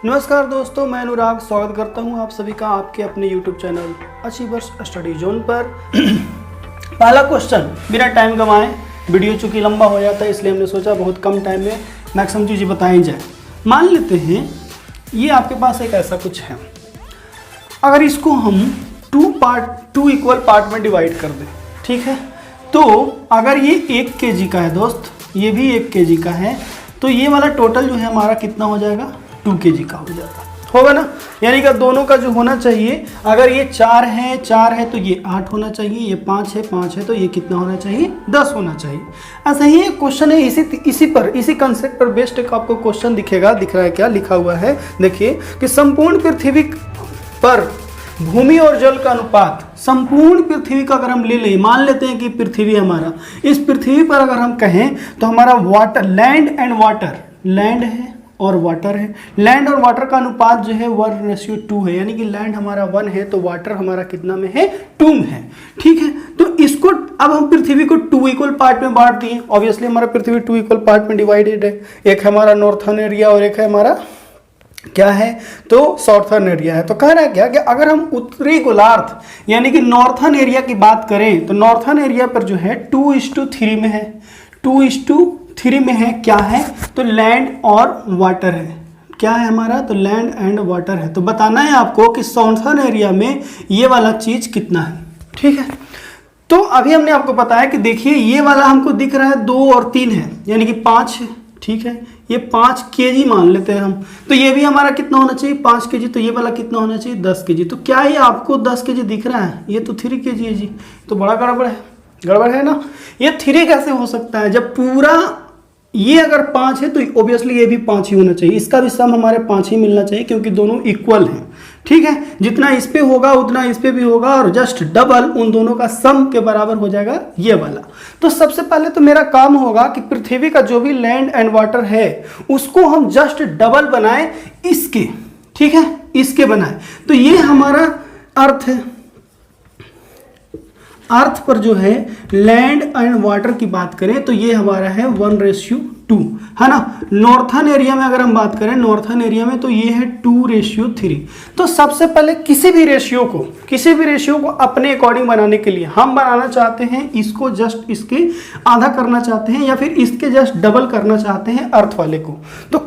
नमस्कार दोस्तों, मैं अनुराग स्वागत करता हूं आप सभी का आपके अपने YouTube channel achievers study zone पर। पहला क्वेश्चन बिना टाइम गंवाए, वीडियो चूँकि लंबा हो जाता है इसलिए हमने सोचा बहुत कम टाइम में मैक्सिमम चीज़ें बताई जाए। मान लेते हैं ये आपके पास एक ऐसा कुछ है, अगर इसको हम टू इक्वल पार्ट में डिवाइड कर दें, ठीक है, तो अगर ये 1 kg का है दोस्त, ये भी 1 kg का है, तो ये वाला टोटल जो है हमारा कितना हो जाएगा, 2 kg का हो जाएगा, होगा ना। यानी कि दोनों का जो होना चाहिए, अगर ये 4 है तो ये 8 होना चाहिए, ये 5 है तो ये कितना होना चाहिए, 10 होना चाहिए। ऐसा ही एक क्वेश्चन है, इसी कंसेप्ट पर बेस्ड एक आपको क्वेश्चन दिख रहा है, क्या लिखा हुआ है देखिए कि संपूर्ण पृथ्वी पर भूमि और जल का अनुपात, संपूर्ण पृथ्वी का अगर हम ले लें, मान लेते हैं कि पृथ्वी हमारा, इस पृथ्वी पर अगर हम कहें तो हमारा water, land and water, land है और वाटर है, लैंड और वाटर का अनुपात जो है 1:2 है, यानी कि लैंड हमारा 1 है तो वाटर हमारा कितना में है, 2 में है, ठीक है। तो इसको अब हम पृथ्वी को 2 इक्वल पार्ट में बांट दिए, ऑब्वियसली हमारा पृथ्वी 2 इक्वल पार्ट में डिवाइडेड है, एक है हमारा नॉर्थर्न एरिया और एक है हमारा क्या है, तो साउथर्न एरिया है। तो कह रहा है क्या कि अगर हम उत्तरी गोलार्ध यानी कि नॉर्थर्न एरिया की बात करें तो नॉर्थर्न एरिया पर जो है 2:3 में है, 2:3 में है, क्या है, तो लैंड और वाटर है, क्या है हमारा, तो लैंड एंड वाटर है। तो बताना है आपको कि साउथर्न एरिया में ये वाला चीज कितना है, ठीक है। तो अभी हमने आपको बताया कि देखिए ये वाला हमको दिख रहा है 2 और 3 है, यानी कि 5 है, ठीक है, ये 5 kg मान लेते हैं हम, तो ये भी हमारा कितना होना चाहिए, 5 kg, तो ये वाला कितना होना चाहिए, 10 kg। तो क्या ये आपको 10 kg दिख रहा है, ये तो 3 kg है जी, तो बड़ा गड़बड़ है ना। ये 3 कैसे हो सकता है, जब पूरा ये अगर 5 है तो ऑब्वियसली ये भी 5 ही होना चाहिए, इसका भी सम हमारे 5 ही मिलना चाहिए क्योंकि दोनों इक्वल हैं, ठीक है। जितना इस पे होगा उतना इस पे भी होगा और जस्ट डबल उन दोनों का सम के बराबर हो जाएगा ये वाला। तो सबसे पहले तो मेरा काम होगा कि पृथ्वी का जो भी लैंड एंड वाटर है उसको हम जस्ट डबल बनाए इसके, ठीक है, इसके बनाए। तो ये हमारा अर्थ है, अर्थ पर जो है लैंड एंड वाटर की बात करें तो ये हमारा है 1:2, है ना। नॉर्थर्न एरिया में अगर हम बात करें, नॉर्थर्न एरिया में तो ये है 2:3। तो सबसे पहले किसी भी रेशियो को अपने अकॉर्डिंग बनाने के लिए हम बनाना चाहते हैं इसको जस्ट इसके आधा करना चाहते हैं या फिर इसके जस्ट डबल करना चाहते हैं अर्थ वाले को। तो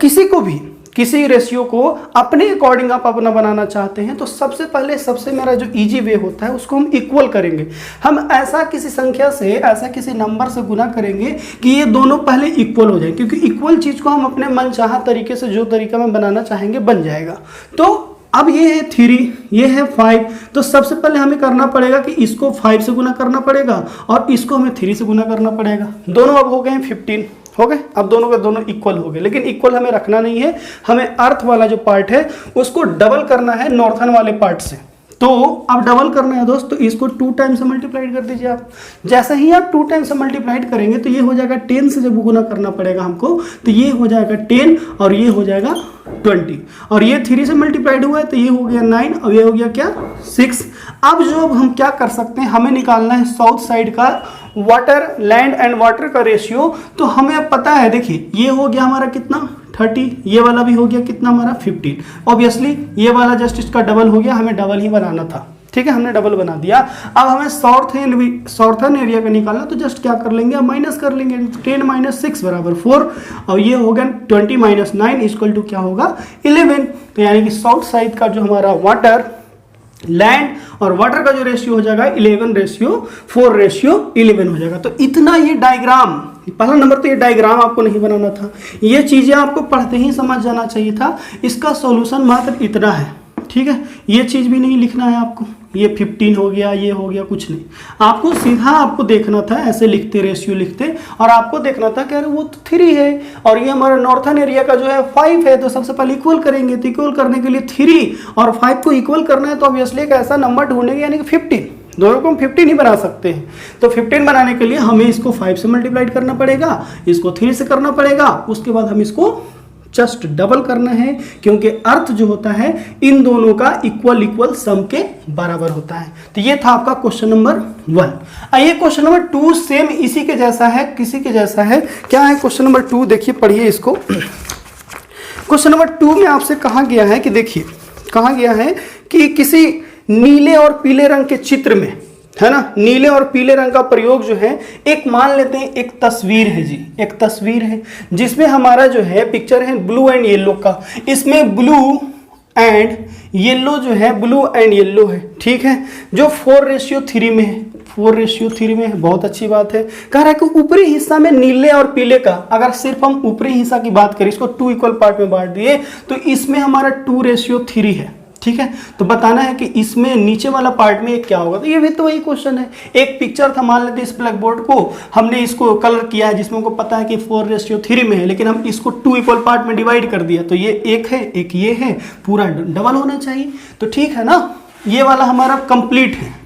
किसी रेशियो को अपने अकॉर्डिंग आप अपना बनाना चाहते हैं तो सबसे पहले मेरा जो इजी वे होता है उसको हम इक्वल करेंगे। हम ऐसा किसी संख्या से, ऐसा किसी नंबर से गुना करेंगे कि ये दोनों पहले इक्वल हो जाए, क्योंकि इक्वल चीज को हम अपने मनचाहा तरीके से जो तरीका में बनाना चाहेंगे बन जाएगा। तो अब ये है 3, ये है 5, तो सबसे पहले हमें करना पड़ेगा कि इसको 5 से गुना करना पड़ेगा और इसको हमें 3 से गुना करना पड़ेगा। दोनों अब हो गए 15 हो गए, अब दोनों के दोनों इक्वल हो गए, लेकिन इक्वल हमें रखना नहीं है, हमें अर्थ वाला जो पार्ट है उसको डबल करना है नॉर्थर्न वाले पार्ट से। तो अब डबल करना है दोस्त, तो इसको 2 टाइम्स से मल्टीप्लाइड कर दीजिए आप। जैसे ही आप 2 टाइम्स से मल्टीप्लाइड करेंगे तो ये हो जाएगा 10 से जब गुना करना पड़ेगा हमको, तो ये हो जाएगा 10 और ये हो जाएगा 20, और ये 3 से मल्टीप्लाइड हुआ है तो ये हो गया 9 और ये हो गया क्या, 6। अब जो हम क्या कर सकते हैं, हमें निकालना है साउथ साइड का वाटर, लैंड एंड वाटर का रेशियो। तो हमें अब पता है, देखिए ये हो गया हमारा कितना 30, ये वाला भी हो गया कितना हमारा 15। ऑब्वियसली ये वाला जस्ट इसका डबल हो गया, हमें डबल ही बनाना था, ठीक है, हमने डबल बना दिया। अब हमें साउथर्न एरिया का निकालना, तो जस्ट क्या कर लेंगे, माइनस कर लेंगे, 10 - 6 = 4 और ये हो गया 20 - 9 = क्या होगा, 11। तो यानी कि साउथ साइड का जो हमारा वाटर, लैंड और वाटर का जो रेशियो हो जाएगा 11:4:11 हो जाएगा। तो इतना ये डायग्राम, पहला नंबर तो ये डायग्राम आपको नहीं बनाना था, ये चीजें आपको पढ़ते ही समझ जाना चाहिए था। इसका सॉल्यूशन मात्र इतना है, ठीक है, ये चीज भी नहीं लिखना है आपको, ये 15 हो गया, ये हो गया, कुछ नहीं, आपको सीधा आपको देखना था, ऐसे लिखते, रेशियो लिखते, और आपको देखना था कि अरे वो तो 3 है और ये हमारा नॉर्थर्न एरिया का जो है 5 है, तो सबसे पहले इक्वल करेंगे। तो इक्वल करने के लिए 3 और 5 को इक्वल करना है तो ऑब्वियसली एक ऐसा नंबर ढूंढेंगे, यानी कि 15, दोनों को हम 15 ही बना सकते हैं। तो 15 बनाने के लिए हमें इसको 5 से मल्टीप्लाइड करना पड़ेगा, इसको 3 से करना पड़ेगा, उसके बाद हम इसको जस्ट डबल करना है, क्योंकि अर्थ जो होता है इन दोनों का इक्वल सम के बराबर होता है। तो ये था आपका क्वेश्चन नंबर 1। आइए क्वेश्चन नंबर 2 सेम इसी के जैसा है, किसी के जैसा है। क्या है क्वेश्चन नंबर 2, देखिए पढ़िए इसको। क्वेश्चन नंबर 2 में आपसे कहा गया है कि देखिए, कहा गया है कि किसी नीले और पीले रंग के चित्र में, है ना, नीले और पीले रंग का प्रयोग जो है, एक मान लेते हैं एक तस्वीर है जी, एक तस्वीर है जिसमें हमारा जो है पिक्चर है ब्लू एंड येलो का। इसमें ब्लू एंड येलो जो है, ब्लू एंड येलो है, ठीक है, जो 4:3 में है, 4:3 में है। बहुत अच्छी बात है। कह रहा है कि ऊपरी हिस्सा में नीले और पीले का, अगर सिर्फ हम ऊपरी हिस्सा की बात करें, इसको 2 इक्वल पार्ट में बांट दिए तो इसमें हमारा 2:3 है, ठीक है। तो बताना है कि इसमें नीचे वाला पार्ट में क्या होगा। तो ये भी तो वही क्वेश्चन है। एक पिक्चर था, मान लेते हैं इस ब्लैक बोर्ड को हमने इसको कलर किया है जिसमें हमको पता है कि 4:3 में है, लेकिन हम इसको 2 इक्वल पार्ट में डिवाइड कर दिया, तो ये एक है, एक ये है, पूरा डबल होना चाहिए। तो ठीक है ना, ये वाला हमारा कंप्लीट है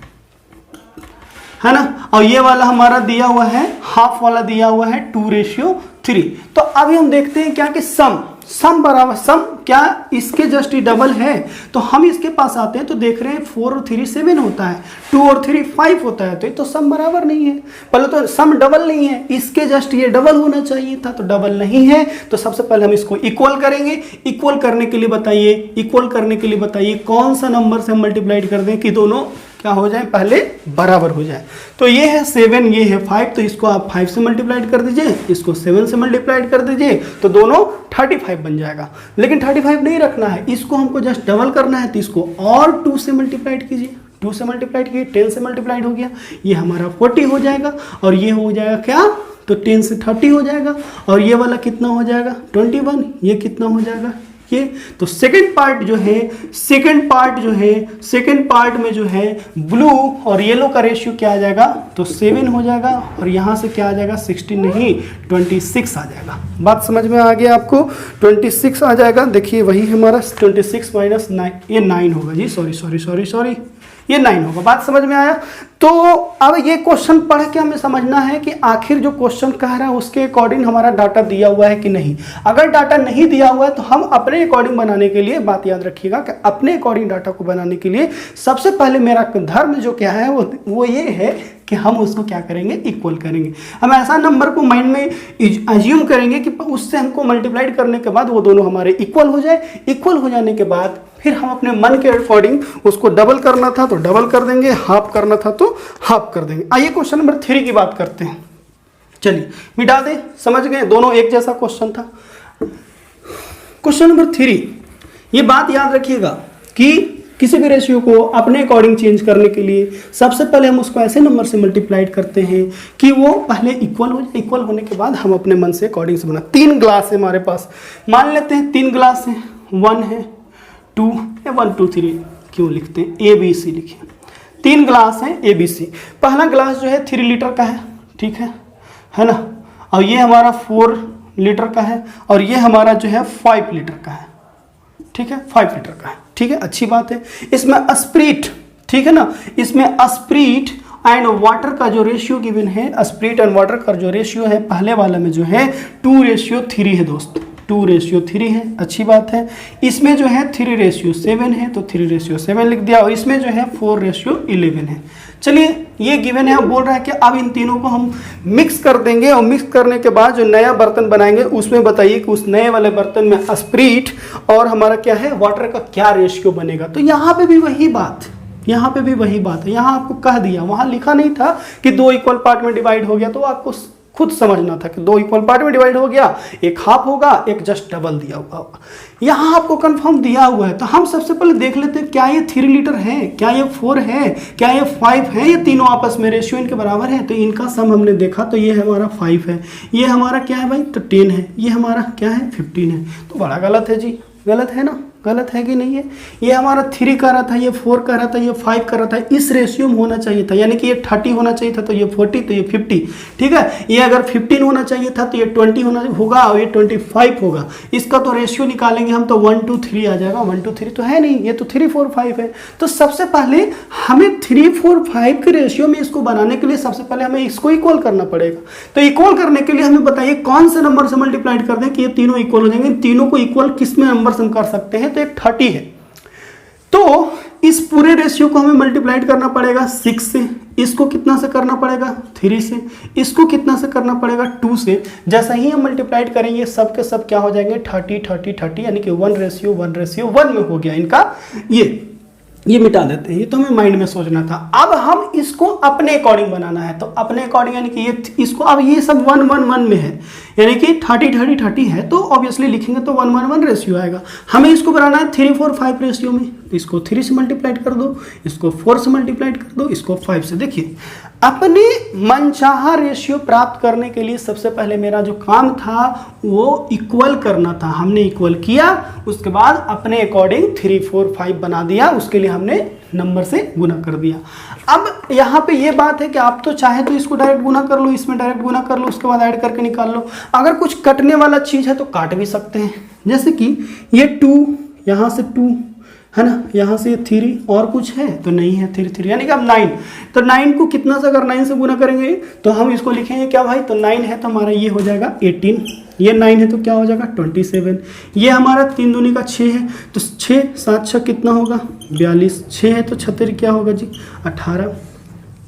ना, और ये वाला हमारा दिया हुआ है, हाफ वाला दिया हुआ है 2:3। तो अभी हम देखते हैं क्या कि सम बराबर, सम क्या इसके जस्ट ही डबल है। तो हम इसके पास आते हैं तो देख रहे हैं 4 और 3 7 होता है, 2 और 3 5 होता है, तो ये तो सम बराबर नहीं है। पहले तो सम डबल नहीं है, इसके जस्ट ये डबल होना चाहिए था, तो डबल नहीं है। तो सबसे पहले हम इसको इक्वल करेंगे। इक्वल करने के लिए बताइए, इक्वल करने के लिए बताइए कौन सा नंबर से हम मल्टीप्लाइड कर दें कि दोनों क्या हो जाए, पहले बराबर हो जाए। तो ये है 7, ये है 5, तो इसको आप 5 से मल्टीप्लाइड कर दीजिए, इसको 7 से मल्टीप्लाइड कर दीजिए, तो दोनों 35 बन जाएगा। लेकिन 35 नहीं रखना है, इसको हमको जस्ट डबल करना है, तो इसको और 2 से मल्टीप्लाइड कीजिए, 2 से मल्टीप्लाइड कीजिए, 10 से मल्टीप्लाइड हो गया, ये हमारा 40 हो जाएगा, और ये हो जाएगा क्या, तो 10 से 30 हो जाएगा, और ये वाला कितना हो जाएगा 21, ये कितना हो जाएगा ये। तो सेकंड पार्ट जो है, सेकंड पार्ट में जो है ब्लू और येलो का रेशियो क्या आ जाएगा, तो 7 हो जाएगा, और यहाँ से क्या आ जाएगा 16 नहीं 26 आ जाएगा। बात समझ में आ गया आपको, 26 आ जाएगा। देखिए वही हमारा 26 माइनस 9, ये 9 होगा जी, सॉरी ये 9 होगा। बात समझ में आया। तो अब ये क्वेश्चन पढ़ के हमें समझना है कि आखिर जो क्वेश्चन कह रहा है उसके अकॉर्डिंग हमारा डाटा दिया हुआ है कि नहीं। अगर डाटा नहीं दिया हुआ है तो हम अपने अकॉर्डिंग बनाने के लिए, बात याद रखिएगा कि अपने अकॉर्डिंग डाटा को बनाने के लिए सबसे पहले मेरा धर्म जो क्या है वो ये है कि हम उसको क्या करेंगे, इक्वल करेंगे। हम ऐसा नंबर को माइंड में एज्यूम करेंगे कि उससे हमको मल्टीप्लाइड करने के बाद वो दोनों हमारे इक्वल हो जाए। इक्वल हो जाने के बाद फिर हम अपने मन के अकॉर्डिंग उसको डबल करना था तो डबल कर देंगे, हाफ करना था तो हाफ कर देंगे। आइए क्वेश्चन नंबर 3 की बात करते हैं। चलिए मिटा दें, समझ गए, दोनों एक जैसा क्वेश्चन था। क्वेश्चन नंबर 3, ये बात याद रखिएगा कि किसी भी रेशियो को अपने अकॉर्डिंग चेंज करने के लिए सबसे पहले हम उसको ऐसे नंबर से मल्टीप्लाइड करते हैं कि वो पहले इक्वल हो जाए। इक्वल होने के बाद हम अपने मन से अकॉर्डिंग से बना। 3 ग्लास है हमारे पास, मान लेते हैं 3 ग्लास है, 1 है, 2 है, 1 2 3 क्यों लिखते हैं, ABC लिखिए। 3 ग्लास है ABC। पहला ग्लास जो है 3 लीटर का है, ठीक है ना, और ये हमारा 4 लीटर का है, और ये हमारा जो है 5 लीटर का है, ठीक है, 5 लीटर का है, ठीक है, अच्छी बात है। इसमें स्प्रिट, ठीक है ना, इसमें स्प्रिट एंड वाटर का जो रेशियो गिवन है, स्प्रिट एंड वाटर का जो रेशियो है पहले वाले में जो है 2:3 है दोस्त, 2:3 है, अच्छी बात है। इसमें जो है 3:7 है तो 3:7 लिख दिया, और इसमें जो है 4:11 है। चलिए ये गिवन है, हम बोल रहा है कि अब इन तीनों को हम मिक्स कर देंगे, और मिक्स करने के बाद जो नया बर्तन बनाएंगे उसमें बताइए कि उस नए वाले बर्तन में स्प्रिट और हमारा क्या है, वाटर का क्या रेशियो बनेगा। तो यहाँ पे भी वही बात, यहाँ पे भी वही बात है, यहाँ आपको कह दिया, वहाँ लिखा नहीं था कि 2 इक्वल पार्ट में डिवाइड हो गया, तो आपको खुद समझना था कि 2 इक्वल पार्ट में डिवाइड हो गया, एक हाफ होगा, एक जस्ट डबल दिया होगा। यहाँ आपको कंफर्म दिया हुआ है, तो हम सबसे पहले देख लेते हैं क्या ये 3 लीटर है, क्या ये 4 है, क्या ये 5 है, ये तीनों आपस में रेशियो इनके बराबर है। तो इनका सम हमने देखा, तो ये हमारा 5 है, ये हमारा क्या है भाई, तो 10 है, ये हमारा क्या है 15 है। तो बड़ा गलत है जी, गलत है ना, गलत है कि नहीं है। ये हमारा 3 कर रहा था, ये 4 कर रहा था, ये 5 कर रहा था, इस रेशियो में होना चाहिए था, यानी कि ये 30 होना चाहिए था, तो ये 40, तो ये 50, ठीक है। ये अगर 15 होना चाहिए था तो ये 20 होगा, और ये 25 होगा। इसका तो रेशियो निकालेंगे हम तो 1 2 3 आ जाएगा, 1 2 3 तो है नहीं, ये तो 3 4 5 है। तो सबसे पहले हमें 3 4 5 के रेशियो में इसको बनाने के लिए सबसे पहले हमें इसको इक्वल करना पड़ेगा। तो इक्वल करने के लिए हमें बताइए कौन से नंबर से मल्टीप्लाइड कर दें कि ये तीनों इक्वल हो जाएंगे। तीनों को इक्वल किस में नंबर से हम कर सकते हैं, तो एक 30 है, तो इस पूरे रेशियो को हमें मल्टीप्लाइड करना पड़ेगा 6 से। इसको कितना से करना पड़ेगा 3 से, इसको कितना से करना पड़ेगा 2 से। जैसा ही हम मल्टीप्लाइड करेंगे सब के सब क्या हो जाएंगे 30 यानी कि 1:1 में हो गया इनका। ये मिटा देते हैं, ये तो हमें माइंड में सोचना था। अब हम इसको अपने अकॉर्डिंग बनाना है, तो अपने अकॉर्डिंग यानी कि ये इसको, अब ये सब 1:1 में है यानी कि 30 है, तो ऑब्वियसली लिखेंगे तो 1:1 रेशियो आएगा। हमें इसको बनाना है 3:4:5 रेशियो में, तो इसको 3 से मल्टीप्लाइड कर दो, इसको 4 से मल्टीप्लाइड कर दो, इसको 5 से। देखिए अपने मनचाहा रेशियो प्राप्त करने के लिए सबसे पहले मेरा जो काम था वो इक्वल करना था। हमने इक्वल किया, उसके बाद अपने अकॉर्डिंग 3, 4, 5 बना दिया, उसके लिए हमने नंबर से गुना कर दिया। अब यहाँ पे ये बात है कि आप तो चाहे तो इसको डायरेक्ट गुना कर लो, इसमें डायरेक्ट गुना कर लो, उसके बाद ऐड करके निकाल लो। अगर कुछ कटने वाला चीज़ है तो काट भी सकते हैं, जैसे कि ये 2 यहाँ से 2 है ना, यहाँ से 3 और कुछ है तो नहीं है 3 यानी कि अब 9, तो 9 को कितना से अगर 9 से गुना करेंगे तो हम इसको लिखेंगे क्या भाई, तो 9 है तो हमारा ये हो जाएगा 18, ये 9 है तो क्या हो जाएगा 27, ये हमारा 3 दूनी का 6 है तो 6 7 6 कितना होगा 42, 6 है तो 36 क्या होगा जी 18,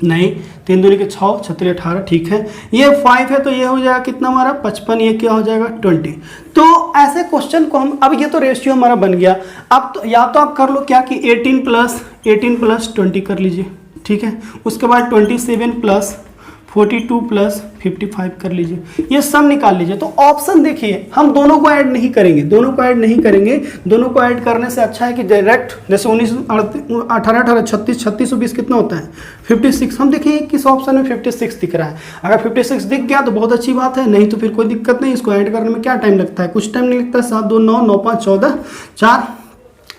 नहीं 3 दूनी के 6 36 18, ठीक है। ये 5 है तो ये हो जाएगा कितना हमारा 55, ये क्या हो जाएगा 20। तो ऐसे क्वेश्चन को हम, अब ये तो रेशियो हमारा बन गया। अब तो या तो आप कर लो क्या कि 18 प्लस 20 कर लीजिए, ठीक है। उसके बाद 27 प्लस 42 प्लस 55 कर लीजिए, ये सब निकाल लीजिए। तो ऑप्शन देखिए, हम दोनों को ऐड नहीं करेंगे, दोनों को ऐड करने से अच्छा है कि डायरेक्ट, जैसे 19 18 18 36 36 20 कितना होता है 56। हम देखिए किस ऑप्शन में 56 दिख रहा है, अगर 56 दिख गया तो बहुत अच्छी बात है, नहीं तो फिर कोई दिक्कत नहीं। इसको ऐड करने में क्या टाइम लगता है, कुछ टाइम नहीं लगता है। 7 2 9 9 5 14 4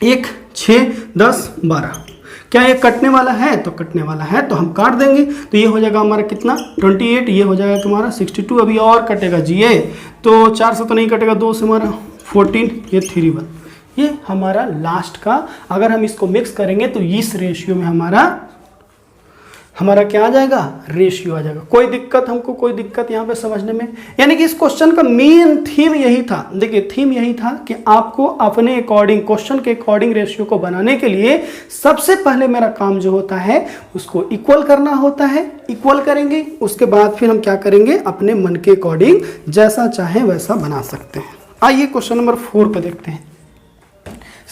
1 6 10 12। क्या ये कटने वाला है, तो कटने वाला है तो हम काट देंगे, तो ये हो जाएगा हमारा कितना 28, ये हो जाएगा तुम्हारा 62। अभी और कटेगा जी, ये तो 4 से तो नहीं कटेगा, 2 से हमारा 14, ये 3 1, ये हमारा लास्ट का। अगर हम इसको मिक्स करेंगे तो इस रेशियो में हमारा क्या आ जाएगा, रेशियो आ जाएगा। कोई दिक्कत यहाँ पे समझने में, यानी कि इस क्वेश्चन का मेन थीम यही था। देखिए थीम यही था कि आपको अपने अकॉर्डिंग, क्वेश्चन के अकॉर्डिंग रेशियो को बनाने के लिए सबसे पहले मेरा काम जो होता है उसको इक्वल करना होता है। इक्वल करेंगे उसके बाद फिर हम क्या करेंगे, अपने मन के अकॉर्डिंग जैसा चाहे वैसा बना सकते हैं। आइए क्वेश्चन नंबर 4 पे देखते हैं।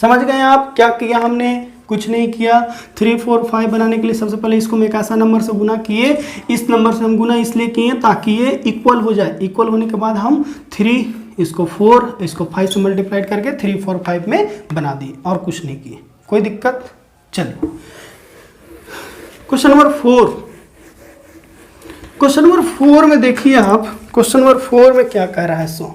समझ गए आप क्या किया हमने, कुछ नहीं किया। 3 4 5 बनाने के लिए सबसे पहले इसको हम एक ऐसा नंबर से गुना किए, इस नंबर से हम गुना इसलिए किए ताकि ये इक्वल हो जाए। इक्वल होने के बाद हम 3 इसको 4 इसको 5 से मल्टीप्लाइड करके 3 4 5 में बना दिए, और कुछ नहीं किए। कोई दिक्कत, चलिए क्वेश्चन नंबर 4 में देखिए आप, क्वेश्चन नंबर 4 में क्या कह रहा है। सो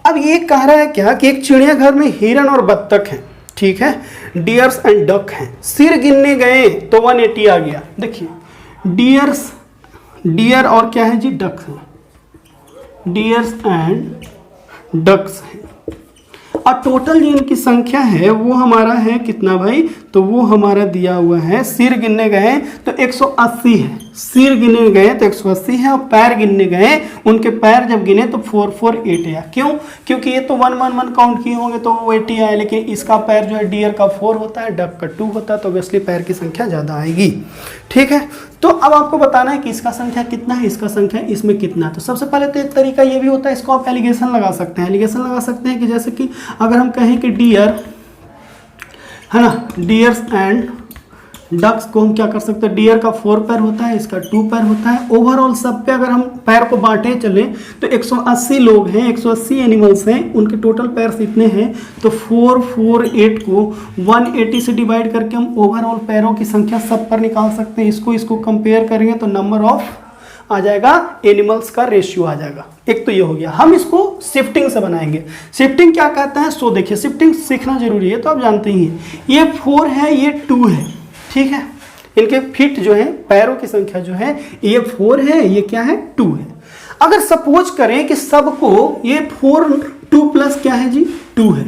अब ये कह रहा है क्या कि एक चिड़ियाघर में हिरन और बत्तख हैं, ठीक है, डियर्स एंड डक हैं। सिर गिनने गए तो 180 आ गया। देखिए डियर और क्या है जी, डक है, डियर्स एंड डक्स है, और टोटल जो इनकी संख्या है वो हमारा है कितना भाई, तो वो हमारा दिया हुआ है। सिर गिनने गए तो 180 है, सिर गिनने गए तो 180 है, और पैर गिनने गए, उनके पैर जब गिने तो 448 आया। क्यों, क्योंकि ये तो 1 1 1 काउंट किए होंगे तो वो 80 आया, लेकिन इसका पैर जो है डियर का 4 होता है, डक का 2 होता है, तो ऑब्वियसली पैर की संख्या ज़्यादा आएगी। ठीक है, तो अब आपको बताना है कि इसका संख्या कितना है, इसका संख्या इसमें कितना है। तो सबसे पहले तो एक तरीका ये भी होता है, इसको आप एलिगेशन लगा सकते हैं। एलिगेशन लगा सकते हैं कि जैसे कि अगर हम कहें कि डियर है ना, डियर्स एंड डक्स को हम क्या कर सकते हैं, डियर का 4 पैर होता है, इसका 2 पैर होता है। ओवरऑल सब पे अगर हम पैर को बांटे चले तो 180 लोग हैं, 180 एनिमल्स हैं, उनके टोटल पैर इतने हैं, तो 448 को 180 से डिवाइड करके हम ओवरऑल पैरों की संख्या सब पर निकाल सकते हैं। इसको कंपेयर करेंगे तो नंबर ऑफ आ जाएगा, एनिमल्स का रेशियो आ जाएगा। एक तो ये हो गया। हम इसको शिफ्टिंग से बनाएंगे। शिफ्टिंग क्या कहते हैं, सो देखिए शिफ्टिंग सीखना जरूरी है, तो आप जानते ही हैं। ये 4 है, ये 2 है, ठीक है, इनके फीट जो है, पैरों की संख्या जो है, ये 4 है, ये क्या है 2 है। अगर सपोज करें कि सबको ये 4 2 प्लस क्या है जी 2 है,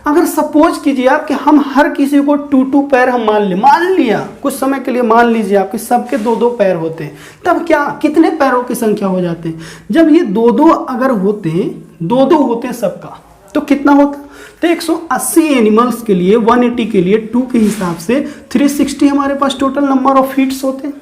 अगर सपोज कीजिए आप कि हम हर किसी को 2 पैर हम मान लिया कुछ समय के लिए, मान लीजिए आपके सबके 2 पैर होते हैं, तब क्या कितने पैरों की संख्या हो जाते हैं। जब ये 2 अगर होते, 2 होते सबका, तो कितना होता, तो 180 एनिमल्स के लिए 180 के लिए 2 के हिसाब से 360 हमारे पास टोटल नंबर ऑफ फीट्स होते हैं।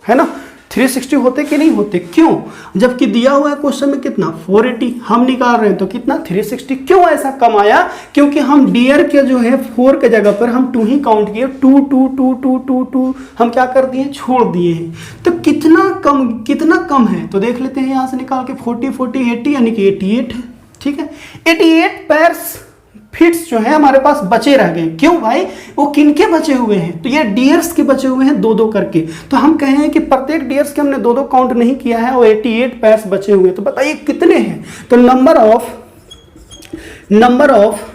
है ना। 360 होते कि नहीं होते, क्यों? जबकि दिया हुआ है क्वेश्चन में कितना 480, हम निकाल रहे हैं तो कितना 360। क्यों ऐसा कम आया? क्योंकि हम डियर के जो है 4 के जगह पर हम 2 ही काउंट किए, 2 2 2 2 2 2 हम क्या कर दिए, छोड़ दिए हैं। तो कितना कम है, तो देख लेते हैं यहाँ से निकाल के 40 40 80 यानी कि 88 है। ठीक है, 88 पेयर्स फिट्स जो है हमारे पास बचे रह गए। क्यों भाई? वो किनके बचे हुए हैं? तो ये डियर्स के बचे हुए हैं 2-2 करके। तो हम कहे हैं कि प्रत्येक डियर्स के हमने 2-2 काउंट नहीं किया है और 88 पेयर्स बचे हुए हैं। तो बताइए कितने हैं? तो नंबर ऑफ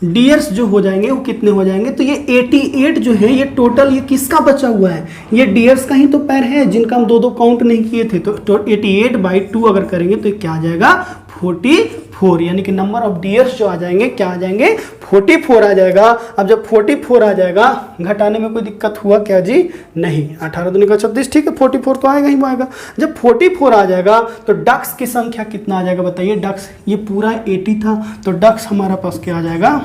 डियर्स जो हो जाएंगे वो कितने हो जाएंगे? तो ये 88 जो है ये टोटल ये किसका बचा हुआ है? ये डियर्स का ही तो पैर है जिनका हम 2-2 काउंट नहीं किए थे। तो 88/2 अगर करेंगे तो क्या आ जाएगा 44, यानी कि नंबर ऑफ डियर्स जो आ जाएंगे क्या आ जाएंगे 44 आ जाएगा। अब जब 44 आ जाएगा, घटाने में कोई दिक्कत हुआ क्या जी? नहीं। 18 दूनी का 36, ठीक है, 44 तो आएगा ही आएगा। जब 44 आ जाएगा तो डक्स की संख्या कितना आ जाएगा बताइए? डक्स ये पूरा 80 था, तो डक्स हमारा पास क्या आ जाएगा?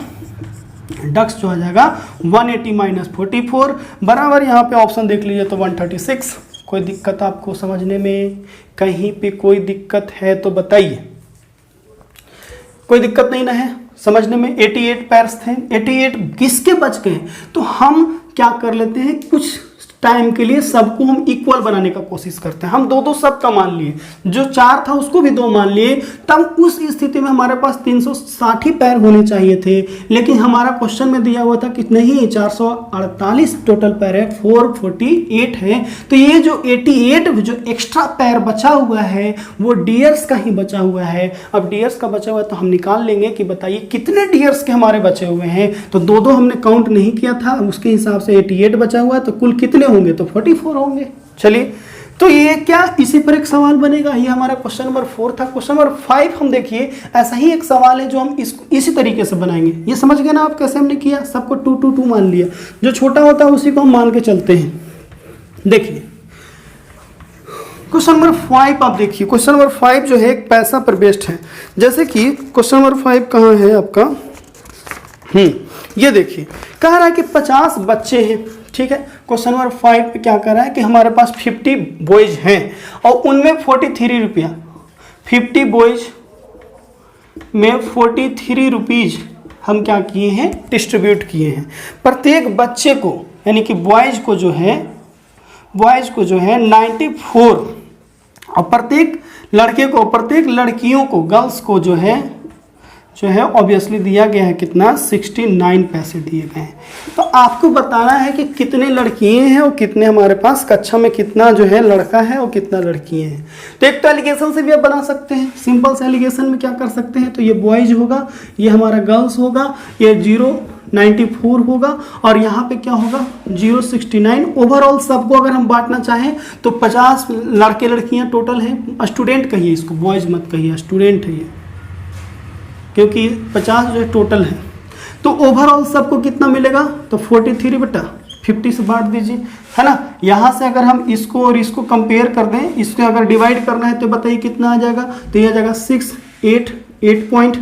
डक्स जो आ जाएगा 180 - 44 बराबर, यहाँ पे ऑप्शन देख लीजिए तो 136। कोई दिक्कत आपको समझने में? कहीं पे कोई दिक्कत है तो बताइए। कोई दिक्कत नहीं ना है समझने में? 88 पेयर्स थे, 88 किसके बच गए? तो हम क्या कर लेते हैं, कुछ टाइम के लिए सबको हम इक्वल बनाने का कोशिश करते हैं। हम 2-2 सबका मान लिए, जो 4 था उसको भी 2 मान लिए, तब उस स्थिति में हमारे पास 360 पैर होने चाहिए थे। लेकिन हमारा क्वेश्चन में दिया हुआ था कि नहीं, 448 टोटल पैर है, 448 है। तो ये जो 88 जो एक्स्ट्रा पैर बचा हुआ है वो डियर्स का ही बचा हुआ है। अब डियर्स का बचा हुआ है तो हम निकाल लेंगे कि बताइए कितने डियर्स के हमारे बचे हुए हैं। तो 2-2 हमने काउंट नहीं किया था, उसके हिसाब से 88 बचा हुआ है, तो कुल कितने होंगे? तो 44 होंगे। चलिए, तो ये क्या इसी पर एक सवाल बनेगा। ये हमारा क्वेश्चन नंबर 4 था। क्वेश्चन नंबर 5 हम देखिए, ऐसा ही एक सवाल है जो हम इसी तरीके से बनाएंगे। ये समझ गए ना आप कैसे हमने किया? सबको 2 2 2 मान लिया, जो छोटा होता है उसी को हम मान के चलते हैं। देखिए क्वेश्चन नंबर 5 आप देखिए। क्वेश्चन नंबर 5 जो है एक पैसा पर बेस्ड है। जैसे कि क्वेश्चन नंबर 5 कहाँ है आपका? ये देखिए, कह रहा है कि 50 बच्चे हैं। ठीक है, क्वेश्चन नंबर 5 पे क्या कर रहा है कि हमारे पास 50 बॉयज हैं और उनमें 43 रुपया, 50 बॉयज में 43 रुपीज हम क्या किए हैं? डिस्ट्रीब्यूट किए हैं प्रत्येक बच्चे को, यानी कि बॉयज को जो है 94, और प्रत्येक लड़के को, प्रत्येक लड़कियों को, गर्ल्स को जो है ऑब्वियसली दिया गया है कितना? 69 पैसे दिए गए हैं। तो आपको बताना है कि कितने लड़कियां हैं और कितने हमारे पास कक्षा में कितना जो है लड़का है और कितना लड़कियां हैं। तो एक तो एलिगेशन से भी आप बना सकते हैं। सिंपल से एलिगेशन में क्या कर सकते हैं? तो ये बॉयज होगा, ये हमारा गर्ल्स होगा, ये 094 होगा और यहाँ पे क्या होगा 069। ओवरऑल सबको अगर हम बांटना चाहें तो 50 लड़के लड़कियाँ टोटल हैं। स्टूडेंट कहिए इसको, बॉयज मत कहिए, स्टूडेंट है ये, क्योंकि 50 जो है टोटल है। तो ओवरऑल सबको कितना मिलेगा? तो 43/50 से बांट दीजिए, है ना। यहाँ से अगर हम इसको और इसको कंपेयर कर दें, इसको अगर डिवाइड करना है तो बताइए कितना आ जाएगा? तो ये आ जाएगा 6 8 पॉइंट,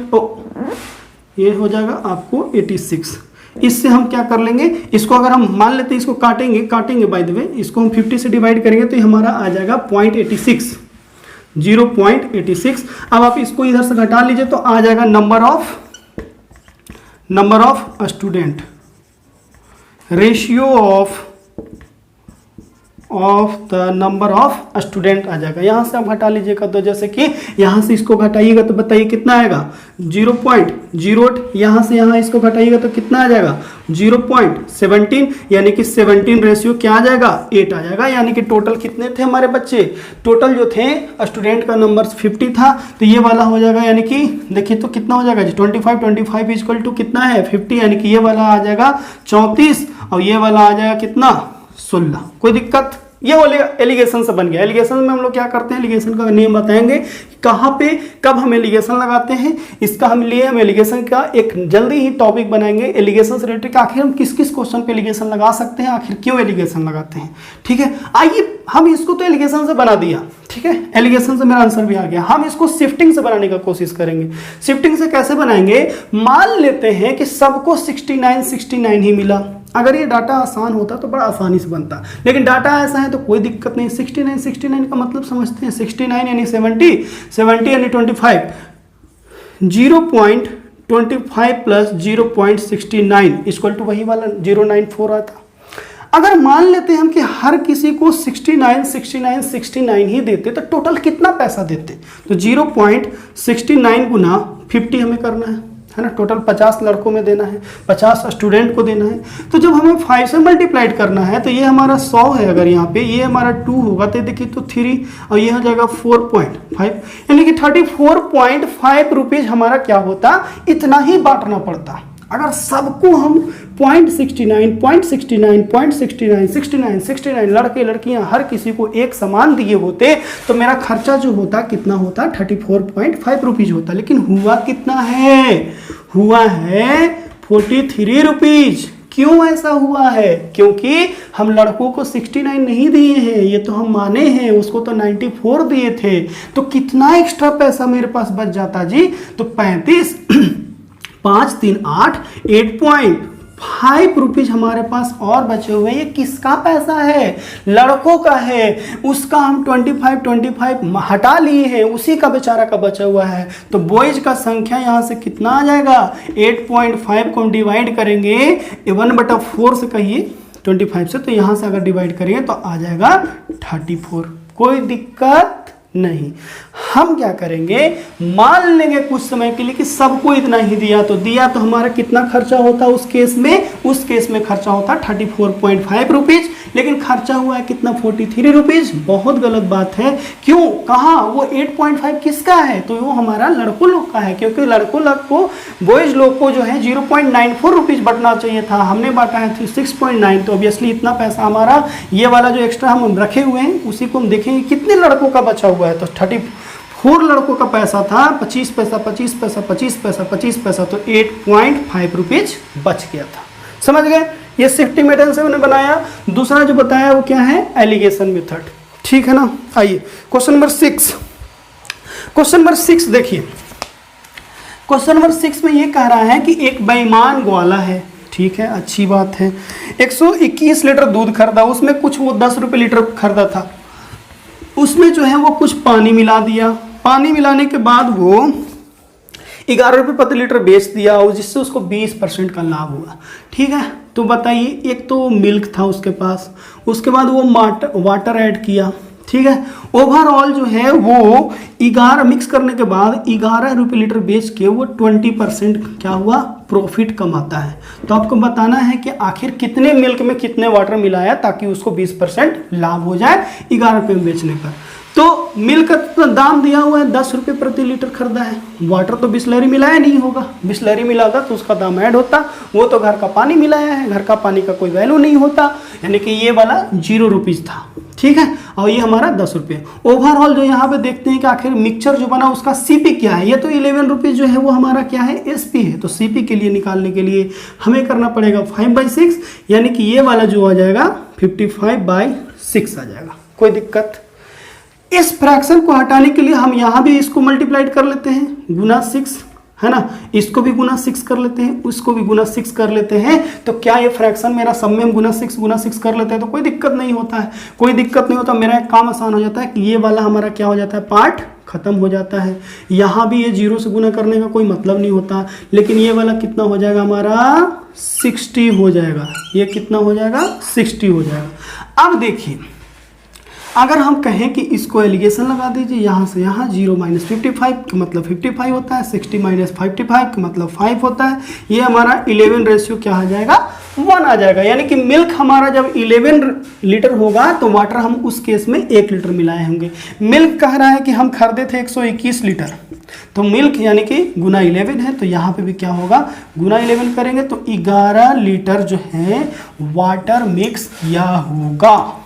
ये हो जाएगा आपको 86। इससे हम क्या कर लेंगे, इसको अगर हम मान लेते हैं, इसको काटेंगे बाय द वे, इसको हम 50 से डिवाइड करेंगे तो हमारा आ जाएगा 0.86, 0.86। अब आप इसको इधर से घटा लीजिए तो आ जाएगा number of student, ratio of the number of student आ जाएगा। यहाँ से आप घटा लीजिएगा तो जैसे कि यहाँ से इसको घटाइएगा तो बताइए कितना आएगा? 0.08। यहाँ से यहाँ इसको घटाइएगा तो कितना आ जाएगा? 0.17, यानी कि 17 रेशियो क्या आ जाएगा? 8 आ जाएगा। यानी कि टोटल कितने थे हमारे बच्चे? टोटल जो थे स्टूडेंट का नंबर 50 था, तो ये वाला हो जाएगा, यानी कि देखिए तो कितना हो जाएगा जी? 25 इक्वल टू कितना है? 50, यानी कि ये वाला आ जाएगा 34 और ये वाला आ जाएगा कितना? 16। कोई दिक्कत? ये एलिगेशन से बन गया। एलिगेशन में हम लोग क्या करते हैं, एलिगेशन का नियम बताएंगे कहाँ पे कब हम एलिगेशन लगाते हैं। इसका हम एलिगेशन का एक जल्दी ही टॉपिक बनाएंगे, एलिगेशन से रिलेटेड आखिर हम किस किस क्वेश्चन पे एलिगेशन लगा सकते हैं, आखिर क्यों एलिगेशन लगाते हैं। ठीक है, आइए हम इसको तो एलिगेशन से बना दिया, ठीक है, एलिगेशन से मेरा आंसर भी आ गया। हम इसको शिफ्टिंग से बनाने का कोशिश करेंगे। शिफ्टिंग से कैसे बनाएंगे, मान लेते हैं कि सबको 69 ही मिला। अगर ये डाटा आसान होता तो बड़ा आसानी से बनता, लेकिन डाटा ऐसा है तो कोई दिक्कत नहीं। 69 का मतलब समझते हैं, 69 यानी 70 यानी 25, 0.25 प्लस 0.69 इक्वल टू वही वाला 094 आता। अगर मान लेते हैं हम कि हर किसी को 69 ही देते तो टोटल कितना पैसा देते, तो 0.69 गुना 50 हमें करना है ना, टोटल 50 लड़कों में देना है, 50 स्टूडेंट को देना है। तो जब हमें 5 से मल्टीप्लाइड करना है तो ये हमारा 100 है, अगर यहाँ पे ये हमारा 2 होगा तो देखिए तो 3 और ये हो जाएगा 4.5, यानी कि 34.5 रुपीज हमारा क्या होता, इतना ही बांटना पड़ता। अगर सबको हम 0.69 लड़के लड़कियां हर किसी को एक समान दिए होते तो मेरा खर्चा जो होता कितना होता, 34.5 रुपीज होता। लेकिन हुआ कितना है, हुआ है 43 रुपीज। क्यों ऐसा हुआ है, क्योंकि हम लड़कों को 69 नहीं दिए हैं, ये तो हम माने हैं, उसको तो 94 दिए थे। तो कितना एक्स्ट्रा पैसा मेरे पास बच जाता जी, तो 35 5 3 8 8.5 रुपीज हमारे पास और बचे हुए। ये किसका पैसा है, लड़कों का है। उसका हम 25 हटा लिए हैं, उसी का बेचारा का बचा हुआ है। तो बॉयज का संख्या यहाँ से कितना आ जाएगा, 8.5 को हम डिवाइड करेंगे 1/4 से, कहिए 25 से, तो यहाँ से अगर डिवाइड करेंगे तो आ जाएगा 34। कोई दिक्कत नहीं। हम क्या करेंगे, मान लेंगे कुछ समय के लिए कि सबको इतना ही दिया, तो दिया तो हमारा कितना खर्चा होता उस केस में खर्चा होता 34.5 रुपीज, लेकिन खर्चा हुआ है कितना, 43 रुपीज। बहुत गलत बात है। क्यों, कहा वो 8.5 किसका है, तो वो हमारा लड़कों लोग का है, क्योंकि लड़कों लोग को, बॉयज लोग को जो है 0.94 रुपीज बटना चाहिए था, हमने बांटा है 6.9। तो ऑब्वियसली इतना पैसा हमारा, ये वाला जो एक्स्ट्रा हम रखे हुए हैं उसी को हम देखेंगे कितने लड़कों का बचा हुआ है। तो 34 लड़कों का पैसा था, 25 पैसा, तो 8.5 रुपीज बच गया था। समझ गए, ये शिफ्टिंग मेथड से मैंने बनाया। दूसरा जो बताया वो क्या है, एलिगेशन मेथड। ठीक है ना, आइए क्वेश्चन नंबर 6 देखिए। क्वेश्चन नंबर 6 में ये कह रहा है कि एक बेईमान ग्वाला है, ठीक है, अच्छी बात है, 121 लीटर दूध खरीदा, उसमें कुछ वो 10 रुपये लीटर खरीदा था, उसमें जो है वो कुछ पानी मिला दिया। पानी मिलाने के बाद वो 11 रुपये प्रति लीटर बेच दिया, और जिससे उसको 20% का लाभ हुआ। ठीक है, तो बताइए, एक तो मिल्क था उसके पास, उसके बाद वो वाटर ऐड किया। ठीक है, ओवरऑल जो है वो 11 मिक्स करने के बाद 11 रुपये लीटर बेच के वो 20% क्या हुआ, प्रॉफिट कमाता है। तो आपको बताना है कि आखिर कितने मिल्क में कितने वाटर मिलाया ताकि उसको 20% लाभ हो जाए 11 रुपये में बेचने पर। तो मिल्क का दाम दिया हुआ है 10 रुपये प्रति लीटर खरीदा है, वाटर तो बिस्लरी मिलाया नहीं होगा, बिस्लरी मिलाता तो उसका दाम ऐड होता, वो तो घर का पानी मिलाया है, घर का पानी का कोई वैल्यू नहीं होता, यानी कि ये वाला 0 रुपीज़ था। ठीक है, और ये हमारा 10 रुपये। ओवरऑल जो यहाँ पे देखते हैं कि आखिर मिक्सचर जो बना उसका सीपी क्या है, ये तो 11 रुपीज़ जो है वो हमारा क्या है, एसपी है। तो सीपी के लिए निकालने के लिए हमें करना पड़ेगा 5/6, यानी कि ये वाला जो आ जाएगा 55/6 आ जाएगा। कोई दिक्कत, इस फ्रैक्शन को हटाने के लिए हम यहाँ भी इसको मल्टीप्लाइड कर लेते हैं, गुना 6 है ना, इसको भी गुना 6 कर लेते हैं, उसको भी गुना 6 कर लेते हैं। तो क्या ये फ्रैक्शन मेरा सब में हम गुना 6 कर लेते हैं तो कोई दिक्कत नहीं होता है, कोई दिक्कत नहीं होता। मेरा एक काम आसान हो जाता है कि ये वाला हमारा क्या हो जाता है, पार्ट खत्म हो जाता है। यहाँ भी ये 0 से गुना करने का कोई मतलब नहीं होता, लेकिन ये वाला कितना हो जाएगा हमारा 60 हो जाएगा, ये कितना हो जाएगा 60 हो जाएगा। अब देखिए, अगर हम कहें कि इसको एलिगेशन लगा दीजिए, यहाँ से यहाँ 0 - 55 का मतलब 55 होता है, 60 - 55 का मतलब 5 होता है। ये हमारा 11 रेशियो क्या आ जाएगा, 1 आ जाएगा। यानी कि मिल्क हमारा जब 11 लीटर होगा तो वाटर हम उस केस में 1 लीटर मिलाए होंगे। मिल्क कह रहा है कि हम खरीदे थे 121 लीटर, तो मिल्क यानी कि गुना 11 है, तो यहाँ पे भी क्या होगा, गुना 11 करेंगे तो 11 लीटर जो है वाटर मिक्स किया होगा।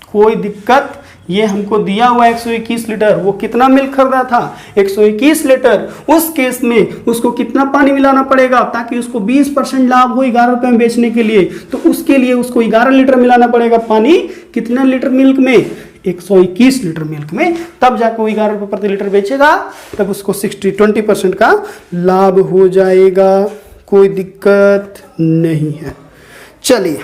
कोई दिक्कत, ये हमको दिया हुआ 121 लीटर, वो कितना मिल्क खरीदा था 121 लीटर, उस केस में उसको कितना पानी मिलाना पड़ेगा ताकि उसको 20% लाभ हो 11 रुपये में बेचने के लिए। तो उसके लिए उसको 11 लीटर मिलाना पड़ेगा पानी, कितना लीटर मिल्क में, 121 लीटर मिल्क में, तब जाकर वो 11 रुपये प्रति लीटर बेचेगा, तब उसको 20% का लाभ हो जाएगा, कोई दिक्कत नहीं है। चलिए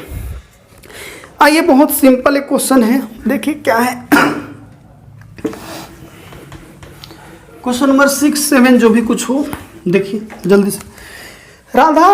आइए, बहुत सिंपल एक क्वेश्चन है, देखिए क्या है। क्वेश्चन नंबर 6, 7 जो भी कुछ हो, देखिए जल्दी से। राधा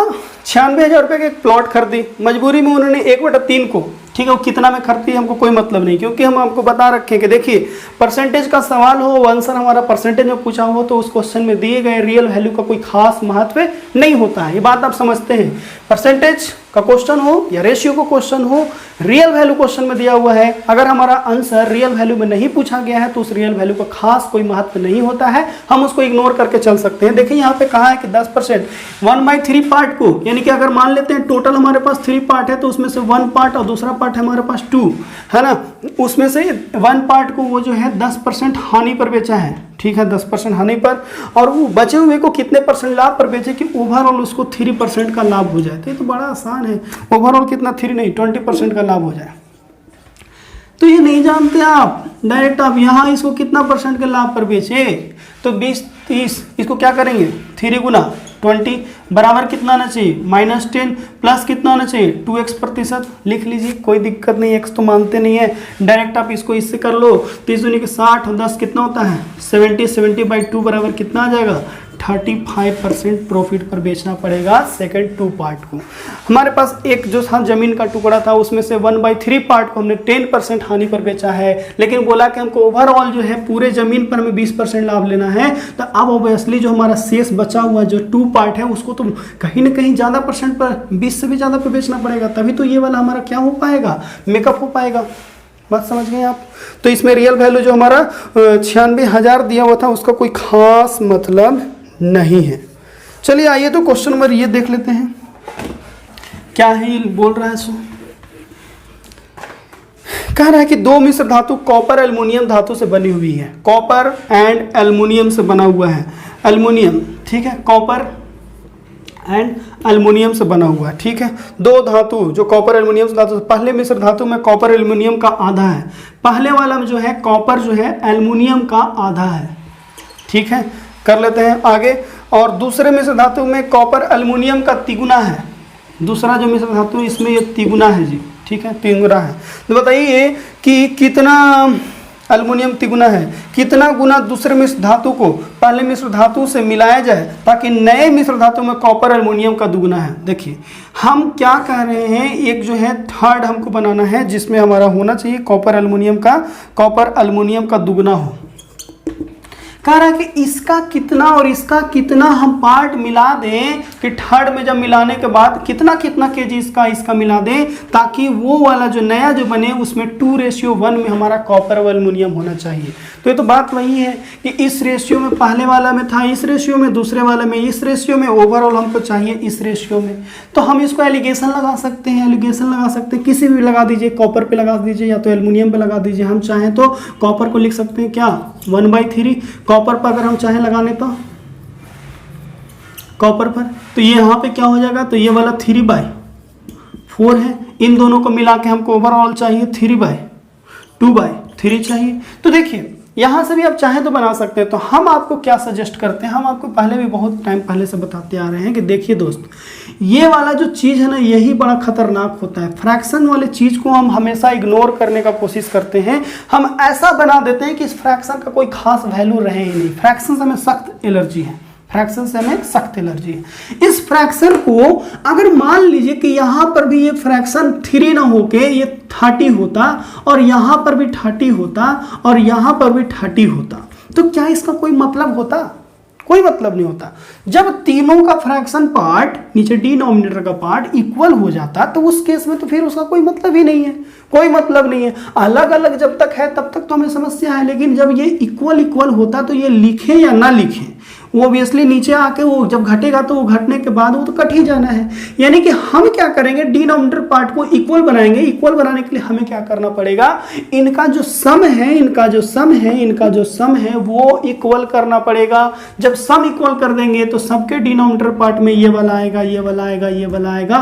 96,000 रुपये का एक प्लॉट खरीदी, मजबूरी में उन्होंने 1/3 को, ठीक है, वो कितना में खरीदी हमको कोई मतलब नहीं, क्योंकि हम आपको बता रखे हैं कि देखिए परसेंटेज का सवाल हो, आंसर हमारा परसेंटेज में पूछा हो, तो उस क्वेश्चन में दिए गए रियल वैल्यू का कोई खास महत्व नहीं होता है, ये बात आप समझते हैं। परसेंटेज का क्वेश्चन हो या रेशियो का क्वेश्चन हो, रियल वैल्यू क्वेश्चन में दिया हुआ है, अगर हमारा आंसर रियल वैल्यू में नहीं पूछा गया है तो उस रियल वैल्यू का खास कोई महत्व नहीं होता है, हम उसको इग्नोर करके चल सकते हैं। देखिए यहाँ पे कहा है कि 10% 1/3 पार्ट को, यानी कि अगर मान लेते हैं टोटल हमारे पास 3 पार्ट है, तो उसमें से 1 पार्ट और दूसरा पार्ट है हमारे पास 2, है ना, उसमें से 1 पार्ट को वो जो है 10% हानि पर बेचा है, ठीक है, 10% हानि पर, और वो बचे हुए को कितने परसेंट लाभ पर बेचे कि ओवरऑल उसको 3% का लाभ हो जाए। तो ये तो बड़ा आसान है, ओवरऑल कितना 3 नहीं 20% का लाभ हो जाए। तो ये नहीं जानते आप, डायरेक्ट आप यहाँ इसको कितना परसेंट के लाभ पर बेचे, तो 20, 30, इसको क्या करेंगे 3 गुना 20 बराबर कितना आना चाहिए -10 प्लस कितना आना चाहिए 2x%, लिख लीजिए, कोई दिक्कत नहीं, x तो मानते नहीं है, डायरेक्ट आप इसको इससे कर लो, 30 दूनी के 60 और 10 कितना होता है 70/2 बराबर कितना आ जाएगा 35% प्रॉफिट पर बेचना पड़ेगा सेकंड 2 पार्ट को। हमारे पास एक जो था जमीन का टुकड़ा था, उसमें से 1/3 पार्ट को हमने 10% हानि पर बेचा है, लेकिन बोला कि हमको ओवरऑल जो है पूरे जमीन पर हमें 20% लाभ लेना है, तो अब ऑब्वियसली जो हमारा शेष बचा हुआ जो 2 पार्ट है उसको तो कहीं ना कहीं ज़्यादा परसेंट पर, 20 से भी ज़्यादा पर बेचना पड़ेगा, तभी तो ये वाला हमारा क्या हो पाएगा, मेकअप हो पाएगा। बात समझ गए आप। तो इसमें रियल वैल्यू जो हमारा 96,000 दिया हुआ था उसका कोई खास मतलब नहीं है। चलिए आइए तो क्वेश्चन नंबर ये देख लेते हैं क्या है, ये बोल रहा है। सो कह रहा है कि 2 मिश्र धातु कॉपर एल्युमिनियम धातु से बनी हुई है, कॉपर एंड एल्युमिनियम से बना हुआ है, एल्युमिनियम, ठीक है, कॉपर एंड एल्युमिनियम से बना हुआ है, ठीक है, 2 धातु जो कॉपर एल्युमिनियम धातु, पहले मिश्र धातु में कॉपर एल्युमिनियम का आधा है, पहले वाला में जो है कॉपर जो है एल्युमिनियम का आधा है, ठीक है, कर लेते हैं आगे। और दूसरे मिश्र धातु में कॉपर एल्युमिनियम का तिगुना है, दूसरा जो मिश्र धातु इसमें ये तिगुना है जी, ठीक है, तिगुना है। तो बताइए कि कितना एल्युमिनियम तिगुना है, कितना गुना दूसरे मिश्र धातु को पहले मिश्र धातु से मिलाया जाए ताकि नए मिश्र धातु में कॉपर एल्युमिनियम का दुगुना है। देखिए हम क्या कह रहे हैं, एक जो है थर्ड हमको बनाना है जिसमें हमारा होना चाहिए कॉपर एल्युमिनियम का दुगुना हो। कह रहा है कि इसका कितना और इसका कितना हम पार्ट मिला दें कि थर्ड में जब मिलाने के बाद कितना केजी इसका मिला दें, ताकि वो वाला जो नया जो बने उसमें 2:1 में हमारा कॉपर व एल्युमिनियम होना चाहिए। तो ये तो बात वही है कि इस रेशियो में पहले वाला में था, इस रेशियो में, दूसरे वाले में इस रेशियो में, ओवरऑल हमको चाहिए इस रेशियो में। तो हम इसको एलिगेशन लगा सकते हैं, किसी भी लगा दीजिए, कॉपर पे लगा दीजिए या तो एल्युमिनियम पे लगा दीजिए। हम चाहें तो कॉपर को लिख सकते हैं क्या 1/3, कॉपर पर अगर हम चाहें लगाने तो कॉपर पर, तो ये यहाँ पे क्या हो जाएगा, तो ये वाला 3/4 है, इन दोनों को मिला के हमको ओवरऑल चाहिए 3/2/3 चाहिए। तो देखिए यहाँ से भी आप चाहें तो बना सकते हैं। तो हम आपको क्या सजेस्ट करते हैं, हम आपको पहले भी बहुत टाइम पहले से बताते आ रहे हैं कि देखिए दोस्त, ये वाला जो चीज़ है ना, यही बड़ा खतरनाक होता है। फ्रैक्शन वाले चीज़ को हम हमेशा इग्नोर करने का कोशिश करते हैं, हम ऐसा बना देते हैं कि इस फ्रैक्शन का कोई खास वैल्यू रहे ही नहीं। फ्रैक्शन से हमें सख्त एलर्जी है, इस फ्रैक्शन को अगर मान लीजिए कि यहाँ पर भी ये फ्रैक्शन 3 ना होके ये 30 होता, और यहाँ पर भी 30 होता, और यहाँ पर भी 30 होता, तो क्या इसका कोई मतलब होता? कोई मतलब नहीं होता। जब तीनों का फ्रैक्शन पार्ट, नीचे डिनोमिनेटर का पार्ट इक्वल हो जाता, तो उस केस में तो फिर उसका कोई मतलब ही नहीं है, कोई मतलब नहीं है। अलग अलग जब तक है तब तक तो हमें समस्या है, लेकिन जब ये इक्वल होता तो ये लिखें या ना लिखें, वो ऑब्वियसली नीचे आके वो जब घटेगा तो वो घटने के बाद वो तो कट ही जाना है। यानी कि हम क्या करेंगे, डिनोमिनेटर पार्ट को इक्वल बनाएंगे। इक्वल बनाने के लिए हमें क्या करना पड़ेगा, इनका जो सम है वो इक्वल करना पड़ेगा। जब सम इक्वल कर देंगे तो सबके डिनोमिनेटर पार्ट में ये वाला आएगा,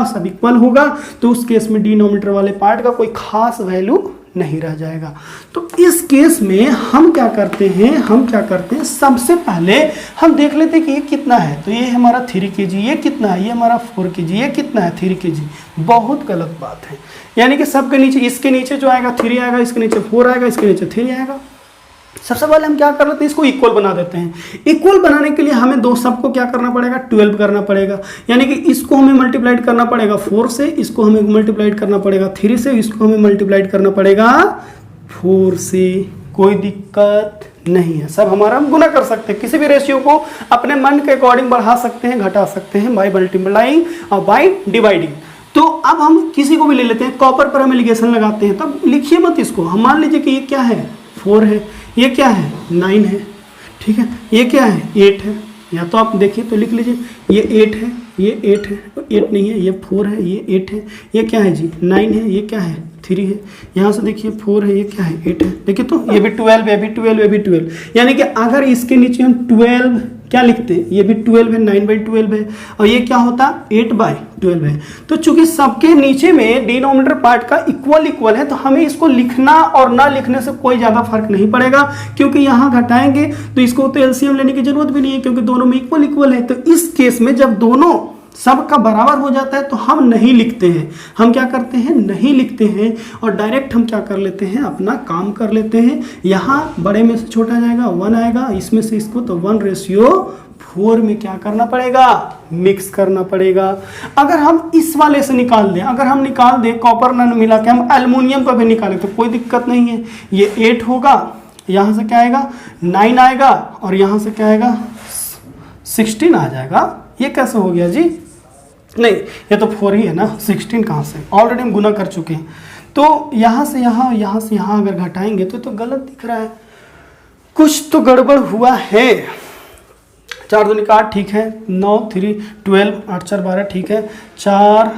सब इक्वल होगा, तो उस केस में डिनोमिनेटर वाले पार्ट का कोई खास वैल्यू नहीं रह जाएगा। तो इस केस में हम क्या करते हैं, सबसे पहले हम देख लेते हैं कि ये कितना है। तो ये हमारा 3 kg, ये कितना है, ये हमारा 4 kg, ये कितना है 3 kg। बहुत गलत बात है, यानी कि सबके नीचे, इसके नीचे जो आएगा 3 आएगा, इसके नीचे 4 आएगा, इसके नीचे 3 आएगा। सबसे पहले हम क्या कर लेते हैं, इसको इक्वल बना देते हैं। इक्वल बनाने के लिए हमें दो सबको क्या करना पड़ेगा, 12 करना पड़ेगा। यानी कि इसको हमें मल्टीप्लाइड करना पड़ेगा 4 से, इसको हमें मल्टीप्लाइड करना पड़ेगा 3 से, इसको हमें मल्टीप्लाइड करना पड़ेगा 4 से। कोई दिक्कत नहीं है, सब हमारा हम गुना कर सकते हैं। किसी भी रेशियो को अपने मन के अकॉर्डिंग बढ़ा सकते हैं, घटा सकते हैं, बाय मल्टीप्लाइंग और बाय डिवाइडिंग। तो अब हम किसी को भी ले लेते हैं, कॉपर पर हम एलिगेशन लगाते हैं। तब लिखिए मत इसको, हम मान लीजिए कि ये क्या है 4 है, ये क्या है 9 है, ठीक है, ये क्या है 8 है। या तो आप देखिए तो लिख लीजिए, ये 8 है, ये 8 है, 8 नहीं है, ये 4 है, ये 8 है, ये क्या है जी 9 है, ये क्या है 3 है। यहाँ से देखिए 4 है, ये क्या है 8 है। देखिए तो ये भी 12 है, ये भी 12, ये भी 12। यानी कि अगर इसके नीचे हम 12 क्या लिखते हैं, ये भी 12 है, 9/12 है, और ये क्या होता 8/12 है। तो चूंकि सबके नीचे में डिनोमिनेटर पार्ट का इक्वल है, तो हमें इसको लिखना और ना लिखने से कोई ज़्यादा फर्क नहीं पड़ेगा, क्योंकि यहाँ घटाएंगे तो इसको तो एलसीएम लेने की जरूरत भी नहीं है, क्योंकि दोनों में इक्वल है। तो इस केस में जब दोनों सबका बराबर हो जाता है तो हम नहीं लिखते हैं। हम क्या करते हैं, नहीं लिखते हैं, और डायरेक्ट हम क्या कर लेते हैं, अपना काम कर लेते हैं। यहाँ बड़े में से छोटा जाएगा 1 आएगा, इसमें से इसको तो 1:4 में क्या करना पड़ेगा, मिक्स करना पड़ेगा। अगर हम इस वाले से निकाल दें, अगर हम निकाल दें कॉपर न मिला के हम एल्युमिनियम पर भी निकालें तो कोई दिक्कत नहीं है। ये 8 होगा, यहाँ से क्या आएगा 9 आएगा, और यहाँ से क्या आएगा 16 आ जाएगा। ये कैसे हो गया जी, नहीं ये तो 4 ही है ना, 16 कहाँ से, ऑलरेडी हम गुना कर चुके हैं। तो यहाँ से यहाँ, यहाँ से यहाँ अगर घटाएंगे तो गलत दिख रहा है, कुछ तो गड़बड़ हुआ है। 4 दूनी 8 ठीक है, 9 3 12 8 4 12 ठीक है, 4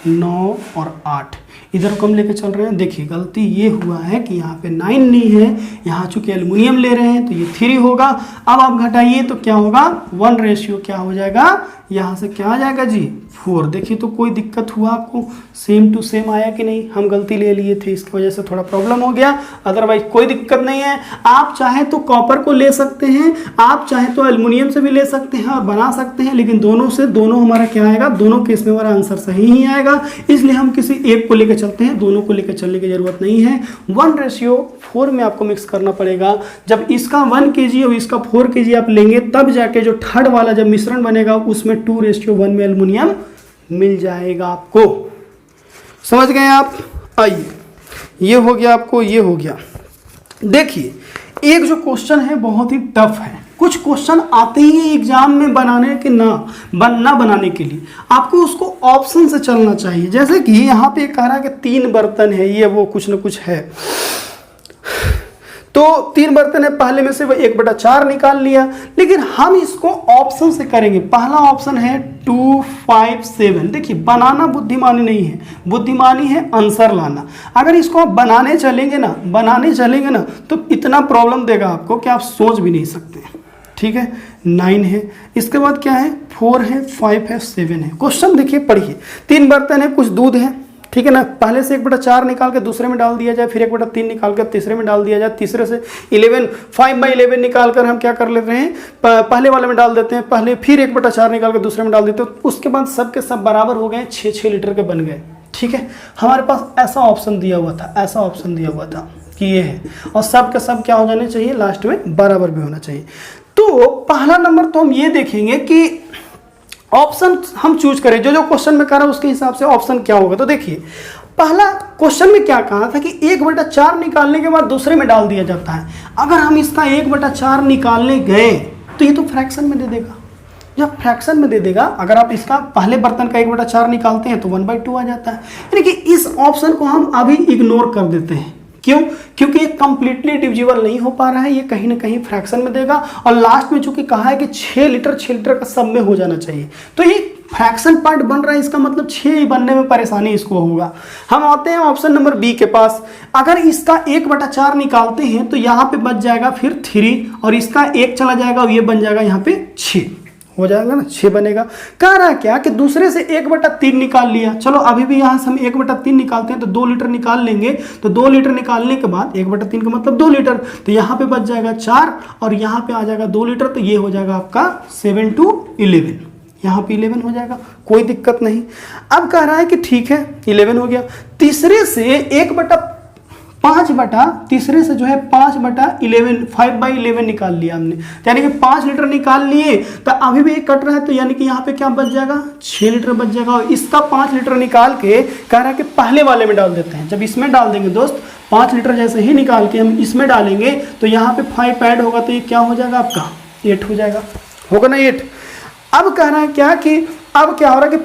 9 और 8 इधर को हम लेके चल रहे हैं। देखिए गलती ये हुआ है कि यहाँ पे 9 नहीं है, यहाँ चूंकि एल्युमिनियम ले रहे हैं तो ये 3 होगा। अब आप घटाइए तो क्या होगा 1:, क्या हो जाएगा, यहाँ से क्या आ जाएगा जी 4। देखिए तो कोई दिक्कत हुआ आपको, सेम टू सेम आया कि नहीं, हम गलती ले लिए थे, इसकी वजह से थोड़ा प्रॉब्लम हो गया। अदरवाइज कोई दिक्कत नहीं है। आप चाहे तो कॉपर को ले सकते हैं, आप चाहे तो एल्युमिनियम से भी ले सकते हैं और बना सकते हैं, लेकिन दोनों से दोनों हमारा क्या आएगा, दोनों केस में हमारा आंसर सही ही आएगा। इसलिए हम किसी एक को लेकर चलते हैं, दोनों को लेकर चलने की जरूरत नहीं है। 1:4 में आपको मिक्स करना पड़ेगा। जब इसका 1 kg और इसका 4 kg आप लेंगे, तब जाके जो थर्ड वाला जब मिश्रण बनेगा उसमें 2:1 में एल्युमिनियम मिल जाएगा आपको। समझ गए आप? आइए, ये हो गया आपको, ये हो गया। देखिए एक जो क्वेश्चन है बहुत ही टफ है। कुछ क्वेश्चन आते ही एग्जाम में बनाने के ना बनाने के लिए आपको उसको ऑप्शन से चलना चाहिए। जैसे कि यहाँ पे कह रहा है कि 3 बर्तन है, ये वो कुछ ना कुछ है, तो 3 बर्तन है, पहले में से वो 1/4 निकाल लिया। लेकिन हम इसको ऑप्शन से करेंगे। पहला ऑप्शन है 2 5 7। देखिए बनाना बुद्धिमानी नहीं है, बुद्धिमानी है आंसर लाना। अगर इसको आप बनाने चलेंगे ना तो इतना प्रॉब्लम देगा आपको कि आप सोच भी नहीं सकते। ठीक है, 9 है, इसके बाद क्या है 4 है, 5 है, 7 है। क्वेश्चन देखिए पढ़िए, 3 बर्तन है, कुछ दूध है, ठीक है ना, पहले से 1/4 निकाल के दूसरे में डाल दिया जाए, फिर 1/3 निकाल कर तीसरे में डाल दिया जाए, तीसरे से 5/11 निकाल कर हम क्या कर लेते हैं, पहले वाले में डाल देते हैं पहले, फिर 1/4 निकाल कर दूसरे में डाल देते हैं। उसके बाद सब के सब बराबर हो गए, 6-6 लीटर के बन गए। ठीक है, हमारे पास ऐसा ऑप्शन दिया हुआ था, कि ये है, और सब के सब क्या हो जाने चाहिए, लास्ट में बराबर भी होना चाहिए। तो पहला नंबर तो हम ये देखेंगे कि ऑप्शन हम चूज करें, जो क्वेश्चन में कर रहा है उसके हिसाब से ऑप्शन क्या होगा। तो देखिए पहला क्वेश्चन में क्या कहा था कि 1/4 निकालने के बाद दूसरे में डाल दिया जाता है। अगर हम इसका 1/4 निकालने गए तो ये तो फ्रैक्शन में दे देगा। जब फ्रैक्शन में दे देगा, अगर आप इसका पहले बर्तन का 1/4 निकालते हैं तो 1/2 आ जाता है। यानी कि इस ऑप्शन को हम अभी इग्नोर कर देते हैं। क्यों? क्योंकि ये कंप्लीटली डिविजिबल नहीं हो पा रहा है, ये कहीं ना कहीं फ्रैक्शन में देगा, और लास्ट में चूंकि कहा है कि 6 लीटर का सब में हो जाना चाहिए, तो ये फ्रैक्शन पार्ट बन रहा है, इसका मतलब 6 बनने में परेशानी इसको होगा। हम आते हैं ऑप्शन नंबर बी के पास। अगर इसका 1/4 निकालते हैं तो यहाँ पे बच जाएगा फिर 3, और इसका 1 चला जाएगा और ये बन जाएगा यहाँ पे 6। हो जाएगा ना, 6 बनेगा। कह रहा है क्या कि दूसरे से 1/3 निकाल लिया। चलो अभी भी यहाँ से हम 1/3 निकालते हैं तो 2 लीटर निकाल लेंगे। तो 2 लीटर निकालने के बाद 1/3 का मतलब 2 लीटर, तो यहाँ पे बच जाएगा 4 और यहाँ पे आ जाएगा 2 लीटर, तो ये हो जाएगा आपका 7 to 11। यहाँ पे 11 हो जाएगा, कोई दिक्कत नहीं। अब कह रहा है कि ठीक है 11 हो गया। तीसरे से 1/5 तीसरे से जो है 5/11 5/11 निकाल लिया हमने, यानी कि 5 लीटर निकाल लिए। तो अभी भी कट रहा है, तो यानी कि यहाँ पे क्या बच जाएगा, 6 लीटर बच जाएगा। और इसका 5 लीटर निकाल के कह रहा है कि पहले वाले में डाल देते हैं। जब इसमें डाल देंगे दोस्त, 5 लीटर जैसे ही निकाल के हम इसमें डालेंगे तो यहाँ पे 5 ऐड होगा, तो ये क्या हो जाएगा आपका 8 हो जाएगा, होगा ना 8। अब कह रहा है क्या कि अब क्या हो रहा है कि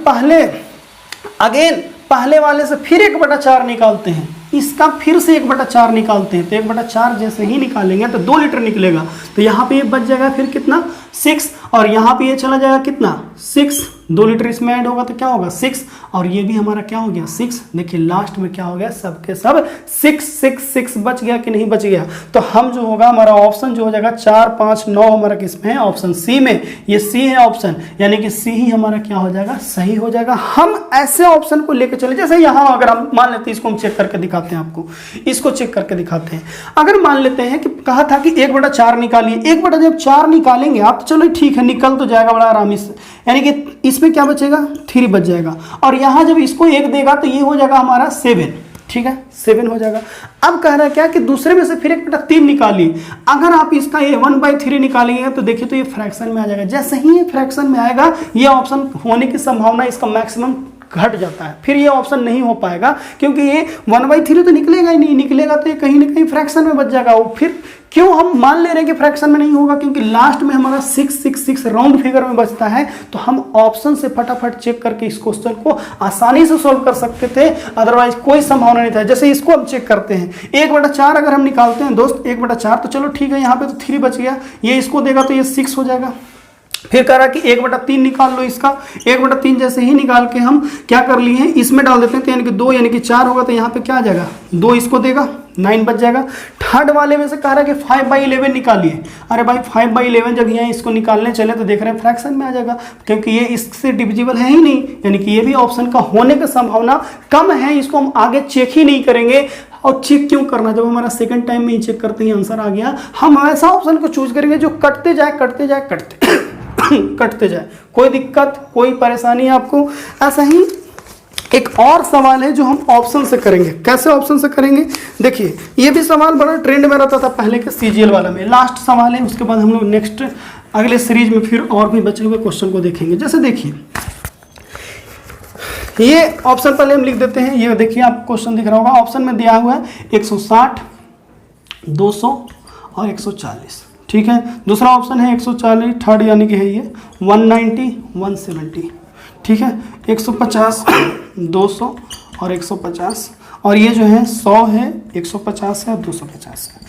पहले वाले से फिर 1/4 निकालते हैं, इसका फिर से 1/4 निकालते हैं। तो 1/4 जैसे ही निकालेंगे तो 2 लीटर निकलेगा। तो यहाँ पे ये बच जाएगा फिर कितना 6, और यहाँ पे ये चला जाएगा कितना 6, 2 लीटर इसमें ऐड होगा तो क्या होगा 6, और ये भी हमारा क्या हो गया 6। देखिए लास्ट में क्या हो गया, सबके सब 6 बच गया कि नहीं बच गया। तो हम जो होगा हमारा ऑप्शन जो हो जाएगा 4 5 9 हमारा किसमें है, ऑप्शन सी में। ये सी है ऑप्शन, यानी कि सी ही हमारा क्या हो जाएगा, सही हो जाएगा। हम ऐसे ऑप्शन को लेकर चले, जैसे यहाँ अगर हम मान लेते हैं, इसको हम चेक करके दिखाते हैं आपको, इसको चेक करके दिखाते हैं। अगर मान लेते हैं कि कहा था कि 1/4 निकालिए, 1/4 निकालेंगे आप तो चलो ठीक है, निकल तो जाएगा बड़ा आरामी से, यानी कि इसमें क्या बचेगा 3 बच जाएगा। और यहाँ जब इसको 1 देगा तो ये हो जाएगा हमारा 7, ठीक है 7 हो जाएगा। अब कह रहा है क्या कि दूसरे में से फिर 1/3 निकालिए। अगर आप इसका ये 1/3 निकालेंगे तो देखिए तो ये फ्रैक्शन में आ जाएगा। जैसे ही ये फ्रैक्शन में आएगा, ये ऑप्शन होने की संभावना इसका मैक्सिमम घट जाता है, फिर ये ऑप्शन नहीं हो पाएगा, क्योंकि ये 1/3 तो निकलेगा ही नहीं, निकलेगा तो ये कहीं ना कहीं फ्रैक्शन में बच जाएगा। वो फिर क्यों हम मान ले रहे हैं कि फ्रैक्शन में नहीं होगा, क्योंकि लास्ट में हमारा 6 राउंड फिगर में बचता है। तो हम ऑप्शन से फटाफट चेक करके इस क्वेश्चन को आसानी से सॉल्व कर सकते थे, अदरवाइज कोई संभावना नहीं था। जैसे इसको हम चेक करते हैं, 1/4 अगर हम निकालते हैं दोस्त 1/4, तो चलो ठीक है, यहाँ पे तो 3 बच गया, ये इसको देगा तो ये 6 हो जाएगा। फिर कह रहा है कि 1/3 निकाल लो इसका, 1/3 जैसे ही निकाल के हम क्या कर लिए हैं, इसमें डाल देते हैं, तो यानी कि 2 यानी कि 4 होगा, तो यहाँ पे क्या आ जाएगा 2 इसको देगा, 9 बच जाएगा। थर्ड वाले में से कह रहा है कि 5/11 निकालिए। अरे भाई 5/11 जब यहाँ इसको निकालने चले तो देख रहे हैं फ्रैक्शन में आ जाएगा, क्योंकि ये इससे डिविजिबल है ही नहीं, यानी कि ये भी ऑप्शन का होने की संभावना कम है। इसको हम आगे चेक ही नहीं करेंगे। और चेक क्यों करना, जब हमारा सेकंड टाइम में ही चेक करते ही आंसर आ गया, हम ऐसा ऑप्शन को चूज करेंगे जो कटते जाए कटते जाए, कोई दिक्कत कोई परेशानी है आपको। ऐसा ही एक और सवाल है जो हम ऑप्शन से करेंगे। कैसे ऑप्शन से करेंगे, देखिए ये भी सवाल बड़ा ट्रेंड में रहता था पहले के सीजीएल वाला में। लास्ट सवाल है, उसके बाद हम लोग नेक्स्ट अगले सीरीज में फिर और भी बचे हुए क्वेश्चन को देखेंगे। जैसे देखिए ये ऑप्शन पहले हम लिख देते हैं। ये देखिए आपको क्वेश्चन दिख रहा होगा, ऑप्शन में दिया हुआ है 160, 200 और 140, ठीक है। दूसरा ऑप्शन है 140, थर्ड यानी कि है ये 190, 170, ठीक है। 150, 200 और 150, और ये जो है 100 है, 150 है और 250 है।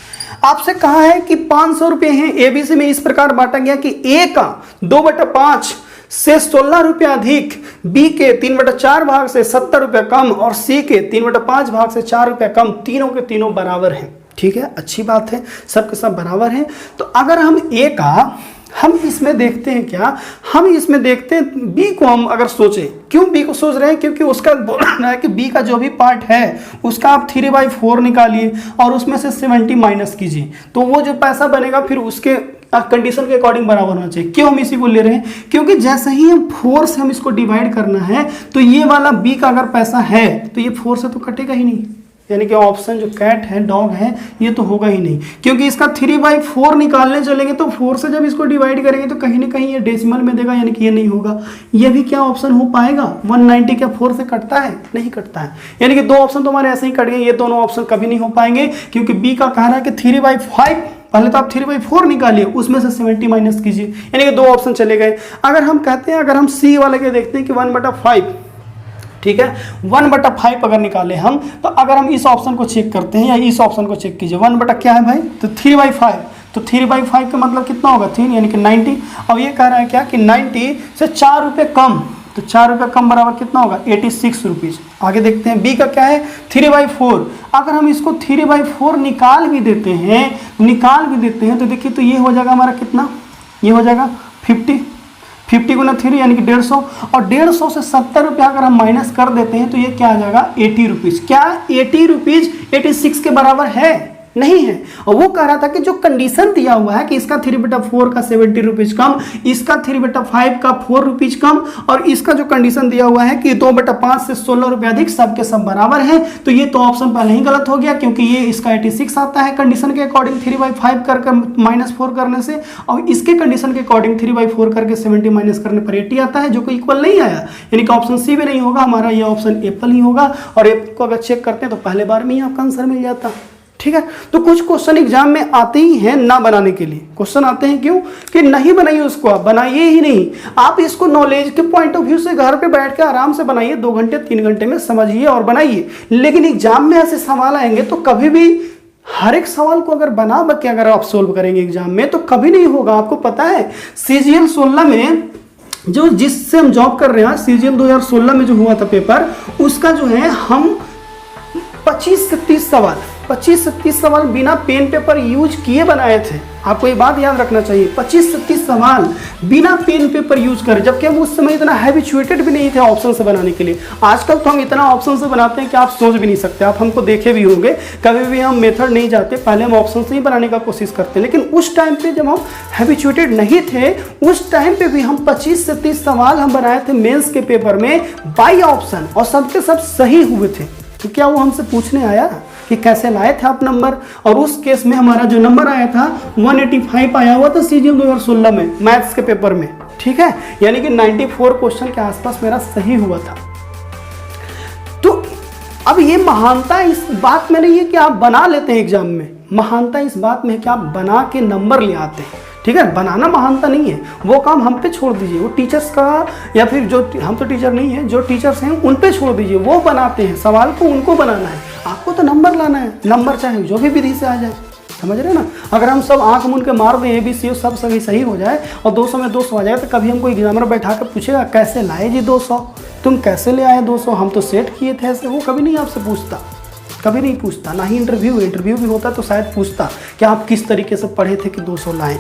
आपसे कहा है कि 500 रुपये हैं। एबीसी में इस प्रकार बांटा गया कि ए का 2/5 से 16 रुपये अधिक, बी के 3/4 भाग से 70 रुपये कम और सी के 3/5 भाग से 4 रुपये कम। तीनों के तीनों बराबर हैं, ठीक है, अच्छी बात है, सबके सब बराबर हैं। तो अगर हम ए का हम इसमें देखते हैं क्या, हम इसमें देखते हैं बी को। हम अगर सोचें, क्यों बी को सोच रहे हैं, क्योंकि उसका बोल रहा है कि बी का जो भी पार्ट है उसका आप 3/4 निकालिए और उसमें से 70 माइनस कीजिए, तो वो जो पैसा बनेगा फिर उसके कंडीशन के अकॉर्डिंग बराबर होना चाहिए। क्यों हम इसी को ले रहे हैं, क्योंकि जैसे ही हम 4 से हम इसको डिवाइड करना है तो ये वाला बी का अगर पैसा है तो ये 4 से तो कटेगा ही नहीं, यानी कि ऑप्शन जो कैट है, डॉग है, ये तो होगा ही नहीं, क्योंकि इसका 3/4 निकालने चलेंगे तो 4 से जब इसको डिवाइड करेंगे तो कहीं ना कहीं ये डेसिमल में देगा, यानी कि ये नहीं होगा। ये भी क्या ऑप्शन हो पाएगा, 190 क्या 4 से कटता है, नहीं कटता है, यानी कि 2 ऑप्शन तो हमारे ऐसे ही कट गए। ये दोनों ऑप्शन कभी नहीं हो पाएंगे, क्योंकि बी का कहना है कि 3/5, पहले तो आप 3/4 निकालिए, उसमें से 70 माइनस कीजिए, यानी कि 2 ऑप्शन चले गए। अगर हम कहते हैं, अगर हम सी वाले के देखते हैं कि 1/5, ठीक है, 1/5 अगर निकाले हम, तो अगर हम इस ऑप्शन को चेक करते हैं या इस ऑप्शन को चेक कीजिए, 1 क्या है भाई, तो 3/5, तो 3/5 का मतलब कितना होगा 3, यानी कि 90। अब ये कह रहा है क्या कि 90 से 4 रुपये कम, तो 4 रुपये कम बराबर कितना होगा 86 रुपीज़। आगे देखते हैं बी का क्या है 3/4। अगर हम इसको 3/4 निकाल भी देते हैं तो देखिए तो ये हो जाएगा हमारा कितना, ये हो जाएगा 50, 50 गुना 3 यानी कि 150, और 150 से 70 रुपया अगर हम माइनस कर देते हैं तो ये क्या आ जाएगा 80 रुपीज़। क्या 80 रुपीज़ 86 के बराबर है? नहीं है। और वो कह रहा था कि जो कंडीशन दिया हुआ है कि इसका 3/4 का 70 रुपीज़ कम, इसका 3/5 का 4 रुपीज़ कम, और इसका जो कंडीशन दिया हुआ है कि 2/5 से 16 रुपये अधिक, सबके सब बराबर है, तो ये तो ऑप्शन पहले ही गलत हो गया, क्योंकि ये इसका 86 आता है कंडीशन के अकॉर्डिंग 3/5 करके -4 करने से, और इसके कंडीशन के अकॉर्डिंग 3/4 करके 70 माइनस करने पर 80 आता है, जो कि इक्वल नहीं आया, यानी कि ऑप्शन सी भी नहीं होगा हमारा, ये ऑप्शन एप्पल ही होगा। और एप्पल को अगर चेक करते हैं तो पहले बार में ही आपका आंसर मिल जाता। ठीक है, तो कुछ क्वेश्चन एग्जाम में आते ही हैं ना बनाने के लिए। क्वेश्चन आते हैं क्यों? कि नहीं बनाइए उसको, आप बनाइए ही नहीं, आप इसको नॉलेज के पॉइंट ऑफ व्यू से घर पे बैठ के आराम से बनाइए, 2 घंटे 3 घंटे में समझिए और बनाइए। लेकिन एग्जाम में ऐसे सवाल आएंगे तो कभी भी हर एक सवाल को अगर बना के अगर आप सोल्व करेंगे एग्जाम में तो कभी नहीं होगा। आपको पता है CGL 16 में जो जिससे हम जॉब कर रहे हैं, CGL 2016 में जो हुआ था पेपर, उसका जो है हम 25 से 30 सवाल बिना पेन पेपर यूज किए बनाए थे। आपको ये बात याद रखना चाहिए, 25 से 30 सवाल बिना पेन पेपर यूज करें, जबकि हम उस समय इतना हैबिचुएटेड भी नहीं थे ऑप्शन से बनाने के लिए। आजकल तो हम इतना ऑप्शन से बनाते हैं कि आप सोच भी नहीं सकते। आप हमको देखे भी होंगे, कभी भी हम मेथड नहीं जाते, पहले हम ऑप्शन से ही बनाने का कोशिश करते हैं। लेकिन उस टाइम पे जब हम हैबिचुएटेड नहीं थे, उस टाइम पे भी हम 25 से 30 सवाल हम बनाए थे मेंस के पेपर में बाई ऑप्शन, और सबके सब सही हुए थे। तो क्या वो हमसे पूछने आया कि कैसे लाए थे आप नंबर? और उस केस में हमारा जो नंबर आया था 185 आया हुआ था CGL 2016 में मैथ्स के पेपर में। ठीक है, यानी कि 94 क्वेश्चन के आसपास मेरा सही हुआ था। तो अब ये महानता इस बात में नहीं है कि आप बना लेते हैं एग्जाम में, महानता इस बात में है कि आप बना के नंबर ले आते हैं। ठीक है, बनाना महानता नहीं है, वो काम हम पे छोड़ दीजिए, वो टीचर्स का, या फिर जो हम तो टीचर नहीं है, जो टीचर्स हैं उन पे छोड़ दीजिए, वो बनाते हैं सवाल को, उनको बनाना है। आपको तो नंबर लाना है, नंबर चाहे जो भी विधि से आ जाए, समझ रहे हैं ना। अगर हम सब आंख मूंद के मार दें ABC सब सभी सही हो जाए और 200 में 200 आ जाए, तो कभी हमको एग्जामिनर बैठा कर पूछेगा कैसे लाए जी 200, तुम कैसे ले आए 200, हम तो सेट किए थे ऐसे, वो कभी नहीं आपसे पूछता, कभी नहीं पूछता। ना ही इंटरव्यू भी होता तो शायद पूछता कि आप किस तरीके से पढ़े थे कि 200 लाए,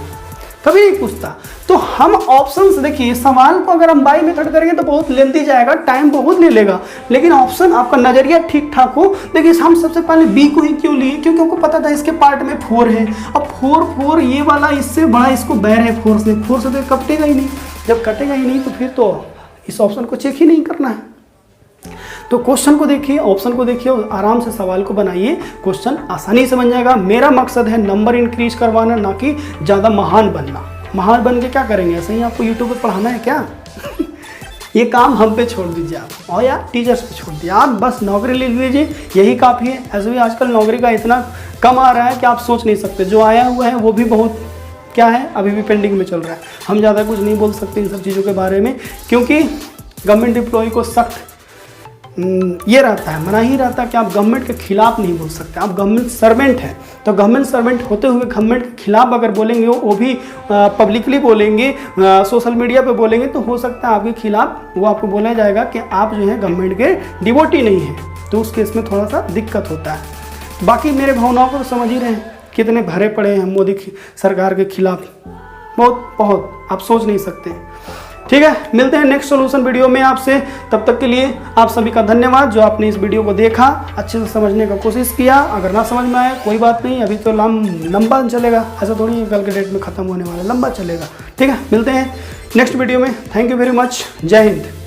कभी नहीं पूछता। तो हम ऑप्शंस देखिए, सवाल को अगर हम बाई मेथड करेंगे तो बहुत लेंथी जाएगा, टाइम बहुत ले लेगा, लेकिन ऑप्शन आपका नजरिया ठीक ठाक हो। देखिए हम सबसे पहले बी को ही क्यों लिए? क्योंकि हमको पता था इसके पार्ट में 4 है। अब 4 ये वाला इससे बड़ा इसको बैर है 4 से तो कटेगा ही नहीं। जब कटेगा ही नहीं तो फिर तो इस ऑप्शन को चेक ही नहीं करना है। तो क्वेश्चन को देखिए, ऑप्शन को देखिए और आराम से सवाल को बनाइए, क्वेश्चन आसानी से बन जाएगा। मेरा मकसद है नंबर इंक्रीज करवाना, ना कि ज़्यादा महान बनना। महान बन के क्या करेंगे? ऐसे ही आपको यूट्यूब पर पढ़ाना है क्या? ये काम हम पे छोड़ दीजिए आप, और यार टीचर्स पे छोड़ दीजिए। आप बस नौकरी ले लीजिए, यही काफ़ी है। ऐसे भी आजकल नौकरी का इतना कम आ रहा है कि आप सोच नहीं सकते। जो आया हुआ है वो भी बहुत क्या है, अभी भी पेंडिंग में चल रहा है। हम ज़्यादा कुछ नहीं बोल सकते इन सब चीज़ों के बारे में, क्योंकि गवर्नमेंट एम्प्लॉय को सख्त ये रहता है, मना ही रहता है कि आप गवर्नमेंट के खिलाफ नहीं बोल सकते। आप गवर्नमेंट सर्वेंट हैं, तो गवर्नमेंट सर्वेंट होते हुए गवर्नमेंट के खिलाफ अगर बोलेंगे, वो भी पब्लिकली बोलेंगे, सोशल मीडिया पे बोलेंगे, तो हो सकता है आपके खिलाफ वो आपको बोला जाएगा कि आप जो है गवर्नमेंट के डिवोटी नहीं हैं। तो उस केस में थोड़ा सा दिक्कत होता है। बाकी मेरे भावनाओं को तो समझ ही रहे हैं, कितने भरे पड़े हैं मोदी सरकार के खिलाफ, बहुत आप सोच नहीं सकते। ठीक है, मिलते हैं नेक्स्ट सॉल्यूशन वीडियो में आपसे। तब तक के लिए आप सभी का धन्यवाद जो आपने इस वीडियो को देखा, अच्छे से समझने का कोशिश किया। अगर ना समझ में आए कोई बात नहीं, अभी तो लंबा चलेगा, ऐसा थोड़ी है कल के डेट में ख़त्म होने वाला, लंबा चलेगा। ठीक है, मिलते हैं नेक्स्ट वीडियो में। थैंक यू वेरी मच, जय हिंद।